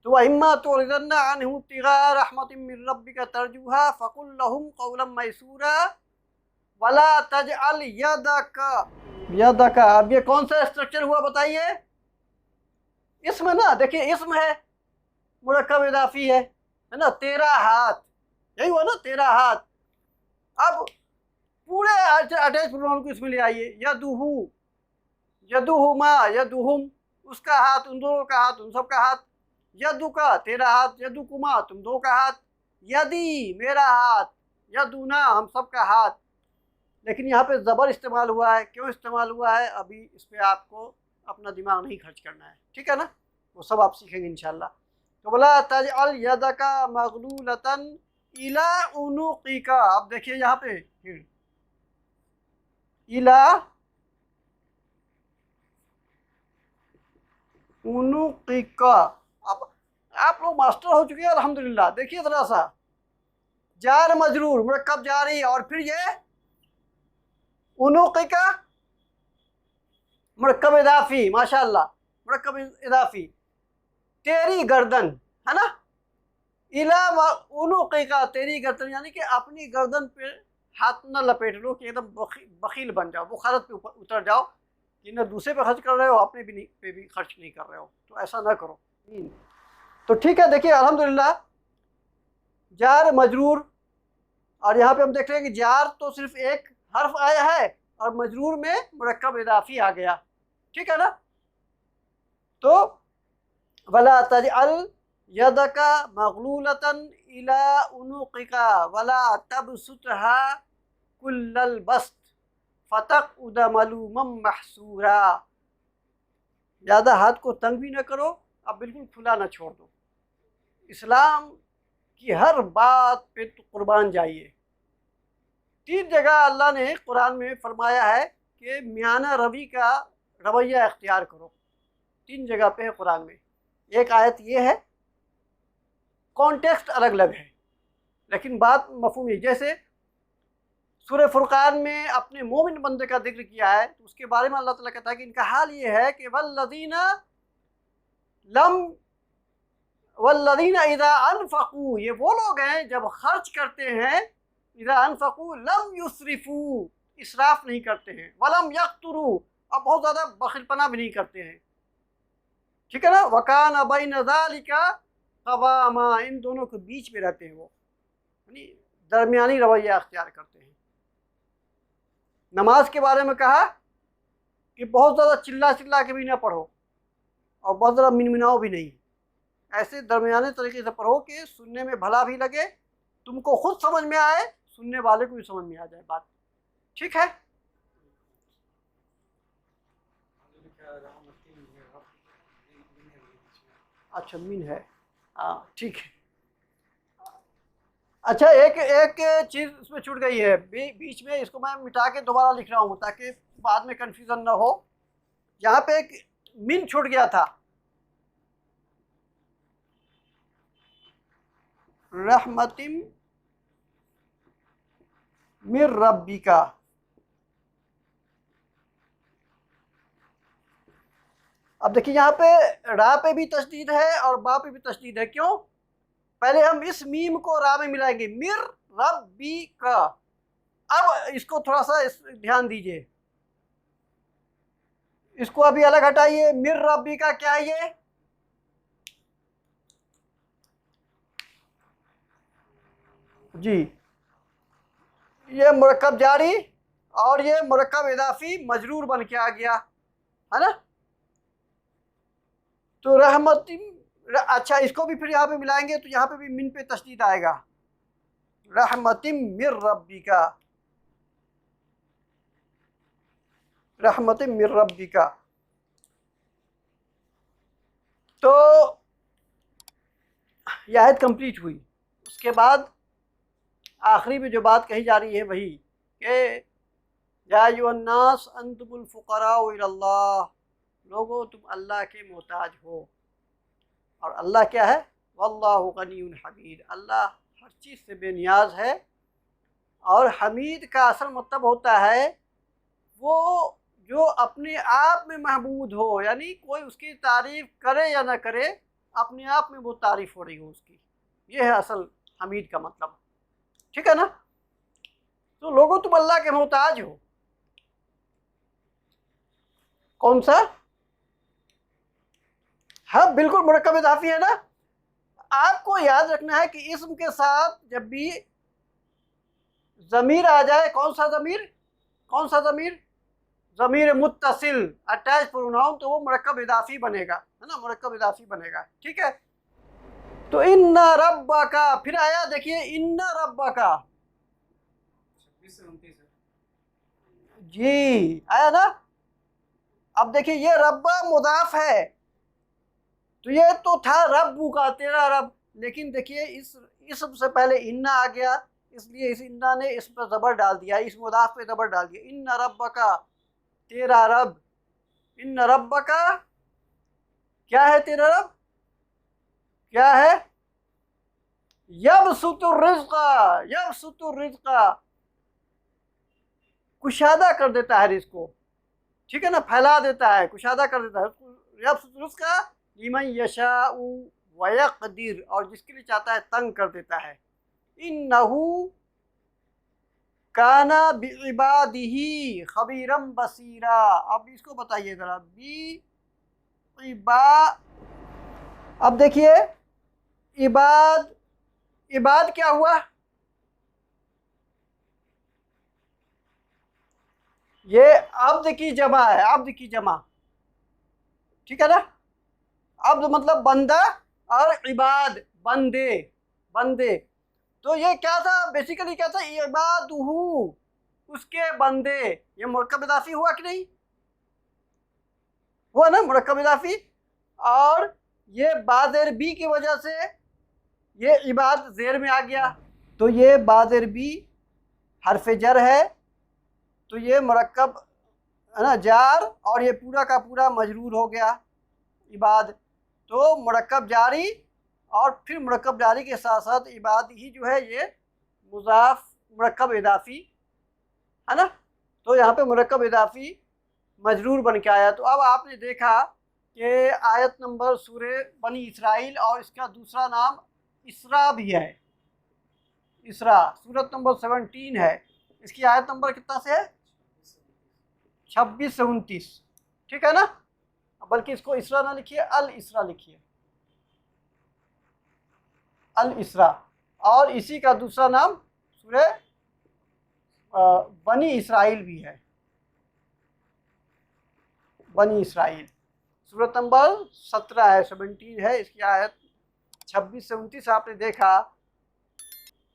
तो वइम्मा तुरिदन्ना अन्हुम इब्तिगा रहमतिन मिर रब्बिका तरजूहा फ़कुल लहुम क़ौलन मैसूरा वला तजअल यदका। अब ये कौन सा स्ट्रक्चर हुआ बताइए? इसमें ना देखिए, इसम है, मुरक्कब इज़ाफ़ी है ना, तेरा हाथ, यही हुआ ना, तेरा हाथ। अब पूरे अटैच प्रोनाउन को इसमें ले आइए, यदुहु, यदुहुमा, यदुहुम, उसका हाथ, उन दोनों का हाथ, उन सब का हाथ, यदुका, तेरा हाथ, यदुकुमा, तुम दो का हाथ, यदी, मेरा हाथ, यदुना, हम सब का हाथ। लेकिन यहाँ पे ज़बर इस्तेमाल हुआ है, क्यों इस्तेमाल हुआ है अभी इस पर आपको अपना दिमाग नहीं खर्च करना है, ठीक है ना, वो सब आप सीखेंगे इंशाल्लाह। तो बोला तजअल यदका मगलूलतन इला उनुक़िका। अब देखिए यहाँ पे इला उनुक़िका। अब आप लोग मास्टर हो चुके हैं अल्हम्दुलिल्लाह। देखिए ज़रा सा, जार मजरूर, मुरक्कब जारी, और फिर ये उनुक़िका मुरक्कब इज़ाफ़ी, माशाअल्लाह, मुरक्कब इज़ाफ़ी, तेरी गर्दन, है ना। इला उनुक़िका, तेरी गर्दन, यानी कि अपनी गर्दन पे हाथ न लपेट लो कि एकदम बखील बन जाओ, बुखारत पे उतर जाओ कि न दूसरे पे खर्च कर रहे हो, अपने पे भी खर्च नहीं कर रहे हो, तो ऐसा ना करो। तो ठीक है, देखिए अल्हम्दुलिल्लाह, जार मजरूर, और यहाँ पे हम देख रहे हैं कि जार तो सिर्फ एक हर्फ आया है और मजरूर में मुरक्कब इज़ाफ़ी आ गया, ठीक है ना। तो वला तजअल यदका मगलूलतन इला उनुक़िका वला तबसुतहा कुल्लल बस्त फ़तक़उद मलूमम महसूरा। ज़्यादा हाथ को तंग भी न करो, अब बिल्कुल खुला न छोड़ दो। इस्लाम की हर बात पे तो कुर्बान जाइए। 3 जगह अल्लाह ने कुरान में फरमाया है कि मियाना रवि का रवैया अख्तियार करो, 3 जगह पे है कुरान में। एक आयत ये है, कॉन्टेक्स्ट अलग अलग है लेकिन बात मफ़हूम है। जैसे सूरह फुरक़ान में अपने मोमिन बंदे का जिक्र किया है, तो उसके बारे में अल्लाह ताला कहता है कि इनका हाल ये है कि वल्लज़ीना इज़ा अनफ़क़ू, ये वो लोग हैं जब खर्च करते हैं, इज़ा अनफ़क़ू लम युस्रिफ़ू, इसराफ नहीं करते हैं, वलम यक़्तुरू, और बहुत ज़्यादा बख़िलपना भी नहीं करते हैं। ठीक है ना। वकान बैन ज़ालिका क़वामा, इन दोनों के बीच में रहते हैं वो, यानी दरमियानी रवैया अख्तियार करते हैं। नमाज के बारे में कहा कि बहुत ज़्यादा चिल्ला चिल्ला के भी ना पढ़ो और बहुत ज़्यादा मिनमिनाओ भी नहीं, ऐसे दरमियाने तरीके से पढ़ो कि सुनने में भला भी लगे, तुमको खुद समझ में आए, सुनने वाले को भी समझ में आ जाए बात। ठीक है। अच्छा मीन है, हाँ ठीक है। अच्छा एक चीज़ इसमें छूट गई है बीच में, इसको मैं मिटा के दोबारा लिख रहा हूँ ताकि बाद में कन्फ्यूज़न ना हो। यहाँ पे एक मिन छूट गया था, रहमतिम मिर रब्बिका। अब देखिए यहाँ पे रा पे भी तशदीद है और बा पे भी तशदीद है। क्यों? पहले हम इस मीम को रा में मिलाएंगे, मिर रब्बिका। अब इसको थोड़ा सा ध्यान दीजिए, इसको अभी अलग हटाइए। मिर रब्बिका क्या है ये? जी, ये मुरक्कब जारी और ये मुरक्कब इदाफी मजरूर बन के आ गया है ना। तो रहमतिम, अच्छा इसको भी फिर यहाँ पे मिलाएंगे तो यहाँ पे भी मिन पे तशदीद आएगा, रहमतिम मिर रब्बिका, रहमतिम मिर रब्बिका। तो यह आयत कंप्लीट हुई। उसके बाद आखिरी में जो बात कही जा रही है वही कि या अय्युहन्नास अंतुमुल फुक़राउ इलल्लाह, लोगो तुम अल्लाह के मोहताज हो। और अल्लाह क्या है? वल्लाहु गनियुन हमीद, अल्लाह हर चीज़ से बेनियाज है। और हमीद का असल मतलब होता है वो जो अपने आप में महमूद हो, यानी कोई उसकी तारीफ़ करे या ना करे, अपने आप में वो तारीफ़ हो रही हो उसकी, ये है असल हमीद का मतलब। ठीक है ना। तो लोगों तुम अल्लाह के मोहताज हो। कौन सा? हाँ बिल्कुल मुरक्कब इज़ाफ़ी है ना। आपको याद रखना है कि इस्म के साथ जब भी ज़मीर आ जाए, कौन सा ज़मीर? कौन सा ज़मीर? ज़मीर मुत्तसिल, अटैच प्रोनाउन, तो वो मुरक्कब इज़ाफ़ी बनेगा, है ना, मुरक्कब इज़ाफ़ी बनेगा। ठीक है। तो इन्ना रब्बका, फिर आया देखिए इन्ना रब्बका, जी आया ना। अब देखिए ये रब्बा मुदाफ है, तो ये तो था रब्बू का, तेरा रब, लेकिन देखिए इस इसम से पहले इन्ना आ गया, इसलिए इस इन्ना ने इस पर ज़बर डाल दिया, इस मुदाफ पे ज़बर डाल दिया। इन्ना रब्बका, तेरा रब। इन्ना रब्बका क्या है? तेरा रब क्या है? यबसुतुर रिज़्क़ा, यबसुतुर रिज़्क़ा, कुशादा कर देता है रिज़्क़ को। ठीक है ना, फैला देता है, कुशादा कर देता है। यबसुतुर रिज़्क़ा लिमन यशाउ व यक़दिर, और जिसके लिए चाहता है तंग कर देता है। इन्नहु काना बिइबादिही खबीरम बसीरा। अब इसको बताइए ज़रा, अब देखिए इबाद, इबाद क्या हुआ? ये अब्द की जमा है, अब्द की जमा। ठीक है ना। अब्द मतलब बंदा और इबाद बंदे, बंदे। तो ये क्या था? बेसिकली क्या था? इबादुहु, उसके बंदे। ये मुरक्कब इज़ाफ़ी हुआ कि नहीं हुआ ना, मुरक्कब इज़ाफ़ी। और ये बाज़ेर बी की वजह से ये इबाद ज़ेर में आ गया, तो ये बाज़ेर बी हरफ जर है, तो ये मुरक्कब है ना जार, और ये पूरा का पूरा मजरूर हो गया इबाद। तो मुरक्कब जारी और फिर मुरक्कब जारी के साथ साथ इबाद ही जो है ये मुज़ाफ मुरक्कब इज़ाफ़ी है ना। तो यहाँ पे मुरक्कब इज़ाफ़ी मजरूर बन के आया। तो अब आपने देखा कि आयत नंबर सूरे बनी इसराइल, और इसका दूसरा नाम इसरा भी है। इसरा सूरत नंबर 17 है। इसकी आयत नंबर कितना से है? 26 से 29, ठीक है ना। बल्कि इसको इसरा ना लिखिए, अल इसरा लिखिए, अल इसरा। और इसी का दूसरा नाम सूरह बनी इसराइल भी है, बनी इसराइल। सूरत नंबर 17 है, 17 है, इसकी आयत 26 से 29 आपने देखा।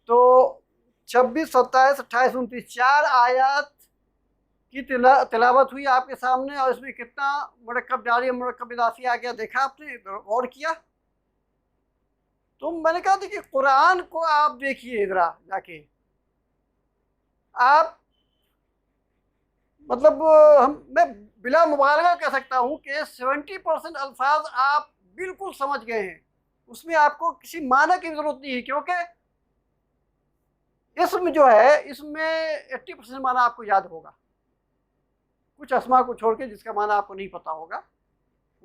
तो 26, 27, 28, 29 4 आयत की तिलावत हुई आपके सामने, और इसमें कितना मुरक्कब जारी मुरक्कब इजाफी आ गया देखा आपने, और किया। तो मैंने कहा था कि कुरान को आप देखिए इधर जाके, आप मतलब मैं बिला मुबालगा कह सकता हूँ कि 70% अल्फाज आप बिल्कुल समझ गए हैं। उसमें आपको किसी माना की ज़रूरत नहीं है, क्योंकि इसम जो है इसमें 80% माना आपको याद होगा। कुछ अस्मा को छोड़ के जिसका माना आपको नहीं पता होगा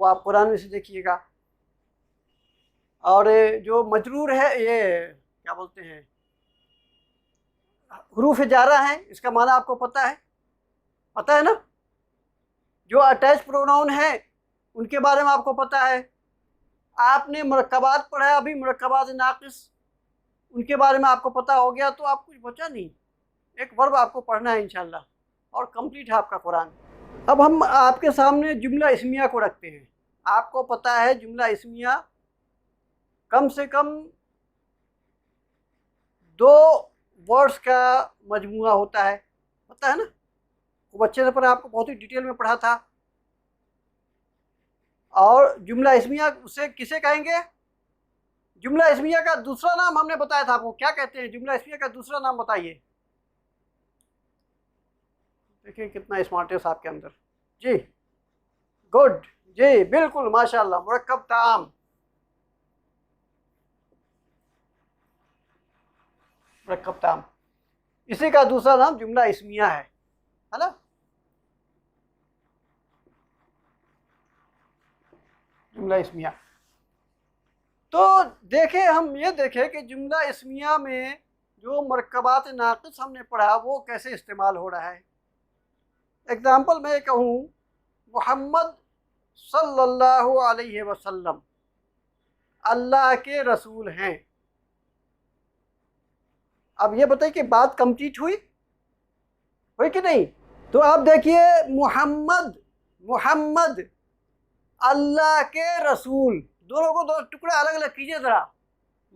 वो आप कुरान में से देखिएगा। और जो मजरूर है, ये क्या बोलते हैं, हुरूफ जारा है, इसका माना आपको पता है ना। जो अटैच प्रोनाउन है उनके बारे में आपको पता है। आपने मुरक्कबात पढ़ा है अभी, मुरक्कबात नाक़िस, उनके बारे में आपको पता हो गया, तो आप कुछ बचा नहीं। एक वर्ब आपको पढ़ना है इंशाल्लाह, और कंप्लीट है आपका कुरान। अब हम आपके सामने जुमला इस्मिया को रखते हैं। आपको पता है जुमला इस्मिया कम से कम 2 वर्ड्स का मजमुआ होता है, पता है ना। वो बच्चे से पर आपको बहुत ही डिटेल में पढ़ा था। और जुमला इस्मिया उसे किसे कहेंगे? जुमला इस्मिया का दूसरा नाम हमने बताया था आपको, क्या कहते हैं? जुमला इस्मिया का दूसरा नाम बताइए। देखिए कितना स्मार्टनेस आपके अंदर। जी गुड, जी बिल्कुल, माशाल्लाह, मुरक्कब ताम, मुरक्कब ताम, इसी का दूसरा नाम जुमला इस्मिया है ना। जुमला इस्मिया। तो देखें, हम ये देखें कि जुमला इस्मिया में जो मुरक्कबात नाक़िस हमने पढ़ा वो कैसे इस्तेमाल हो रहा है। एग्ज़ाम्पल मैं कहूँ, मुहम्मद सल्लल्लाहु अलैहि वसल्लम अल्लाह के रसूल हैं। अब ये बताइए कि बात कंप्लीट हुई कि नहीं? तो आप देखिए, मुहम्मद अल्लाह के रसूल, दोनों को 2 टुकड़े अलग अलग कीजिए ज़रा।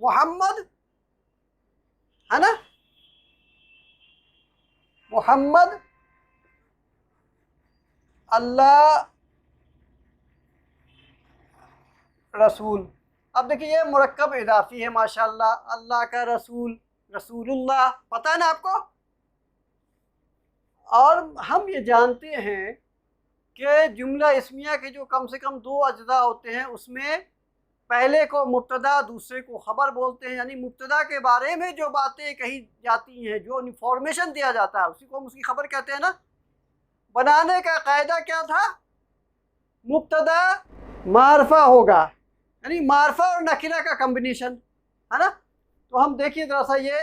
मुहम्मद है ना, मुहम्मद अल्लाह रसूल। अब देखिए ये मुरक्कब इजाफी है माशाल्लाह, अल्लाह का रसूल, रसूलुल्लाह, पता है ना आपको। और हम ये जानते हैं कि जुमला इस्मिया के जो कम से कम 2 अज्जा होते हैं, उसमें पहले को मुब्तदा, दूसरे को ख़बर बोलते हैं। यानी मुब्तदा के बारे में जो बातें कही जाती हैं, जो इन्फॉर्मेशन दिया जाता है, उसी को हम उसकी खबर कहते हैं ना। बनाने का कायदा क्या था? मुब्तदा मारफा होगा, यानी मारफा और नकीरा का कम्बिनेशन, है ना। तो हम देखिए ज़रा सा, ये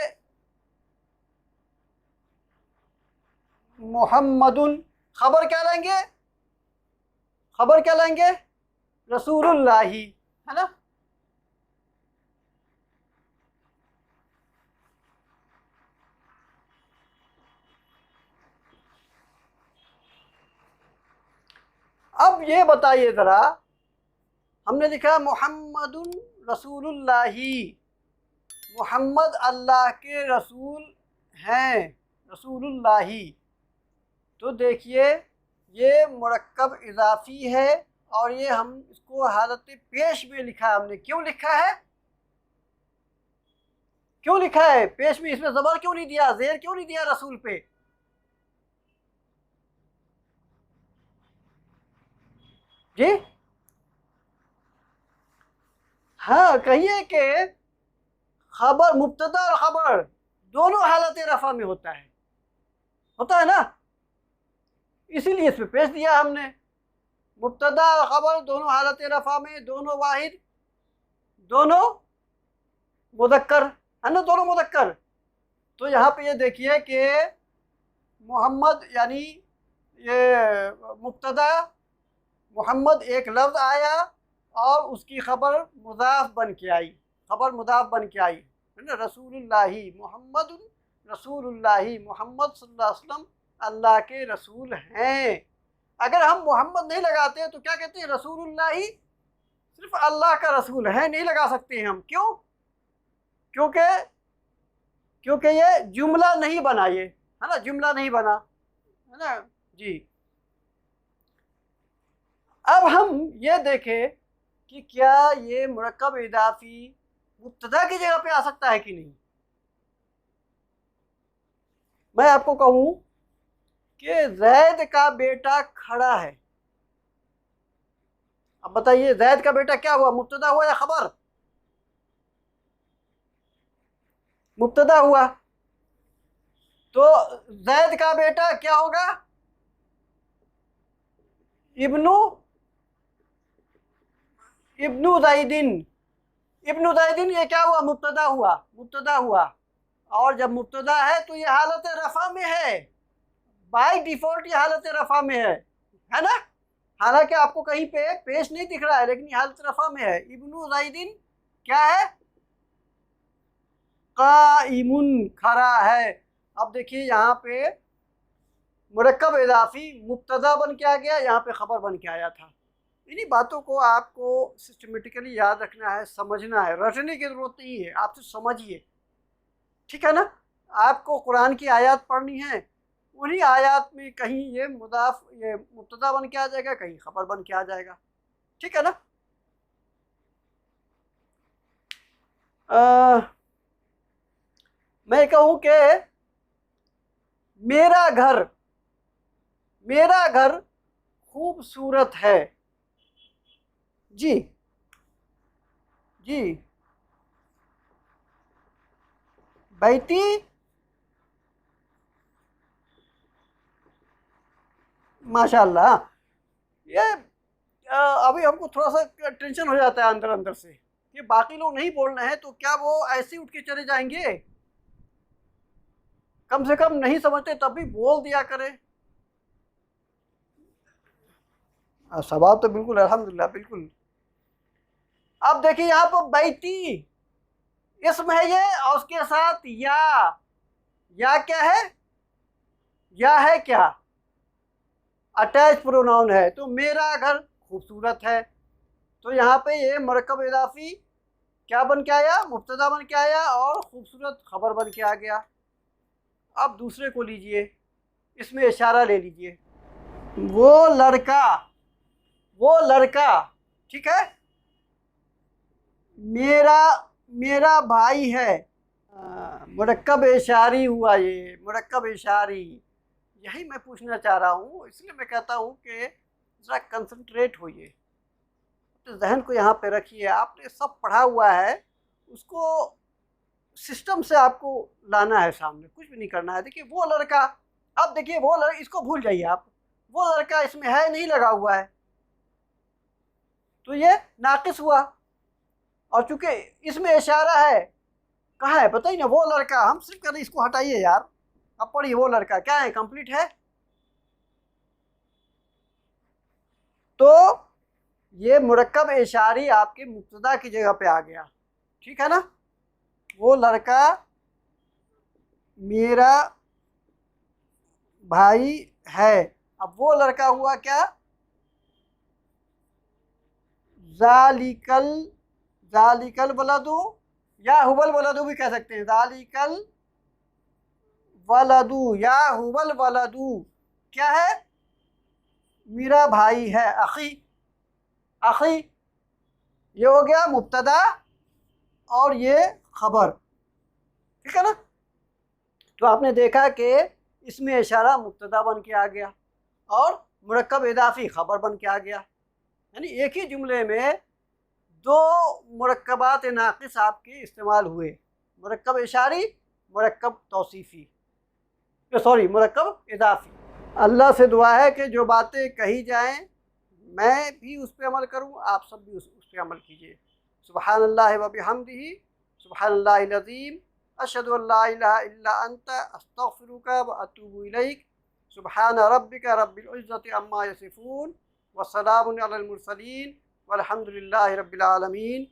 मुहम्मदुन, खबर क्या लेंगे? खबर क्या लेंगे? रसूलुल्लाही, है ना। अब ये बताइए ज़रा, हमने लिखा मुहम्मदुन रसूलुल्लाही, मुहम्मद अल्लाह के रसूल हैं, रसूलुल्लाही। तो देखिए ये मुरक्कब इजाफी है, और ये हम इसको हालत पेश में लिखा हमने। क्यों लिखा है? क्यों लिखा है पेश में? इसमें ज़बर क्यों नहीं दिया, ज़ेर क्यों नहीं दिया रसूल पे? जी हाँ, कहिए कि खबर, मुब्तदा और खबर दोनों हालत रफ़ा में होता है ना, इसीलिए इसमें पेश दिया हमने। मुब्तदा और खबर दोनों हालत रफ़ा में, दोनों वाहिद, दोनों मुदक्कर, है ना, दोनों मुदक्कर। तो यहाँ पे ये देखिए कि मोहम्मद यानी ये मुब्तदा मोहम्मद एक लफ्ज़ आया और उसकी ख़बर मुज़ाफ़ बन के आई, ख़बर मुज़ाफ़ बन के आई, है ना। रसूलुल्लाही मोहम्मद रसूलुल्लाही, मोहम्मद सल्लल्लाहु अलैहि वसल्लम अल्लाह के रसूल हैं। अगर हम मोहम्मद नहीं लगाते तो क्या कहते हैं, रसूलुल्लाही, सिर्फ अल्लाह का रसूल है, नहीं लगा सकते हैं हम। क्यों? क्योंकि ये जुमला नहीं बना, ये है ना, जुमला नहीं बना, है ना जी। अब हम ये देखें कि क्या ये मुरक्कब इजाफी मुब्तदा की जगह पे आ सकता है कि नहीं। मैं आपको कहूँ कि जैद का बेटा खड़ा है, अब बताइए जैद का बेटा क्या हुआ, मुब्तदा हुआ या खबर? मुब्तदा हुआ। तो जैद का बेटा क्या होगा, इब्नु इब्नु ज़ैदिन। इब्नु ज़ैदिन ये क्या हुआ, मुब्तदा हुआ, मुब्तदा हुआ। और जब मुब्तदा है तो ये हालत रफ़ा में है, बाय डिफ़ॉल्ट ये हालत रफ़ा में है ना। हालांकि आपको कहीं पे पेश नहीं दिख रहा है, लेकिन ये हालत रफ़ा में है। इब्नु ज़ैदिन क्या है, क़ाइमुन, खड़ा है। अब देखिए यहाँ पे मुरक्कब इज़ाफ़ी मुब्तदा बन के आ गया, यहाँ पे ख़बर बन के आया था। इन्हीं बातों को आपको सिस्टमेटिकली याद रखना है, समझना है, रटने की ज़रूरत नहीं है, आप सिर्फ समझिए, ठीक है ना। आपको कुरान की आयत पढ़नी है, उन्हीं आयत में कहीं ये मुब्तदा बन के आ जाएगा, कहीं ख़बर बन के आ जाएगा, ठीक है ना। मैं कहूँ कि मेरा घर खूबसूरत है, जी जी। बैती, माशाल्लाह। ये अभी हमको थोड़ा सा टेंशन हो जाता है अंदर अंदर से कि बाकी लोग नहीं बोल रहे हैं तो क्या वो ऐसे उठ के चले जाएंगे। कम से कम नहीं समझते तब भी बोल दिया करें। सवाब तो बिल्कुल अल्हम्दुलिल्लाह, बिल्कुल। अब देखिए यहाँ पर बैती इसम है ये, और उसके साथ या क्या है, या है क्या, अटैच प्रोनाउन है। तो मेरा घर खूबसूरत है, तो यहाँ पे ये मुरक्कब इज़ाफ़ी क्या बन के आया, मुब्तदा बन के आया, और खूबसूरत खबर बन के आ गया। अब दूसरे को लीजिए, इसमें इशारा ले लीजिए, वो लड़का, ठीक है, मेरा भाई है। मुरक्कब इशारी हुआ, ये मुरक्कब इशारी। यही मैं पूछना चाह रहा हूँ, इसलिए मैं कहता हूँ कि ज़रा कंसंट्रेट होइए, तो जहन को यहाँ पे रखिए। आपने सब पढ़ा हुआ है, उसको सिस्टम से आपको लाना है सामने, कुछ भी नहीं करना है। देखिए वो लड़का, अब देखिए वो लड़का, इसको भूल जाइए आप, वो लड़का इसमें है नहीं लगा हुआ है, तो ये नाकिस हुआ। और चूंकि इसमें इशारा है, कहाँ है पता ही ना, वो लड़का, हम सिर्फ करें इसको हटाइए यार। अब पढ़िए, वो लड़का क्या है, कंप्लीट है। तो ये मुरक्कब इशारी आपके मुब्तदा की जगह पे आ गया, ठीक है ना। वो लड़का मेरा भाई है। अब वो लड़का हुआ क्या, जालिकल वलदू, या हुवल वलदू भी कह सकते हैं। जालिकल वलदू या हुवल वलदू क्या है, मेरा भाई है। अखी ये हो गया मुब्तदा और ये खबर, ठीक है ना। तो आपने देखा कि इसमें इशारा मुब्तदा बन के आ गया और मुरक्कब इज़ाफ़ी खबर बन के आ गया, यानी एक ही जुमले में दो मुरक्कबात नाक़िस आपके इस्तेमाल हुए, मुरक्कब इशारी, मुरक्कब तौसीफ़ी, सॉरी मुरक्कब इज़ाफ़ी। अल्लाह से दुआ है कि जो बातें कही जाएं मैं भी उस पर अमल करूं, आप सब भी उस पर अमल कीजिए। सुबहानल्लाहि व बिहम्दिही, सुबहानल्लाहिल अज़ीम, अशहदु अल्ला इलाहा इल्ला अंता अस्तगफिरुका व अतूबु इलैक। सुब्हान रब्बिका रब्बिल इज्जति अम्मा यसिफून व सलामुन अलल मुरसलीन वल्हम्दुलिल्लाहि रब्बिल आलमीन।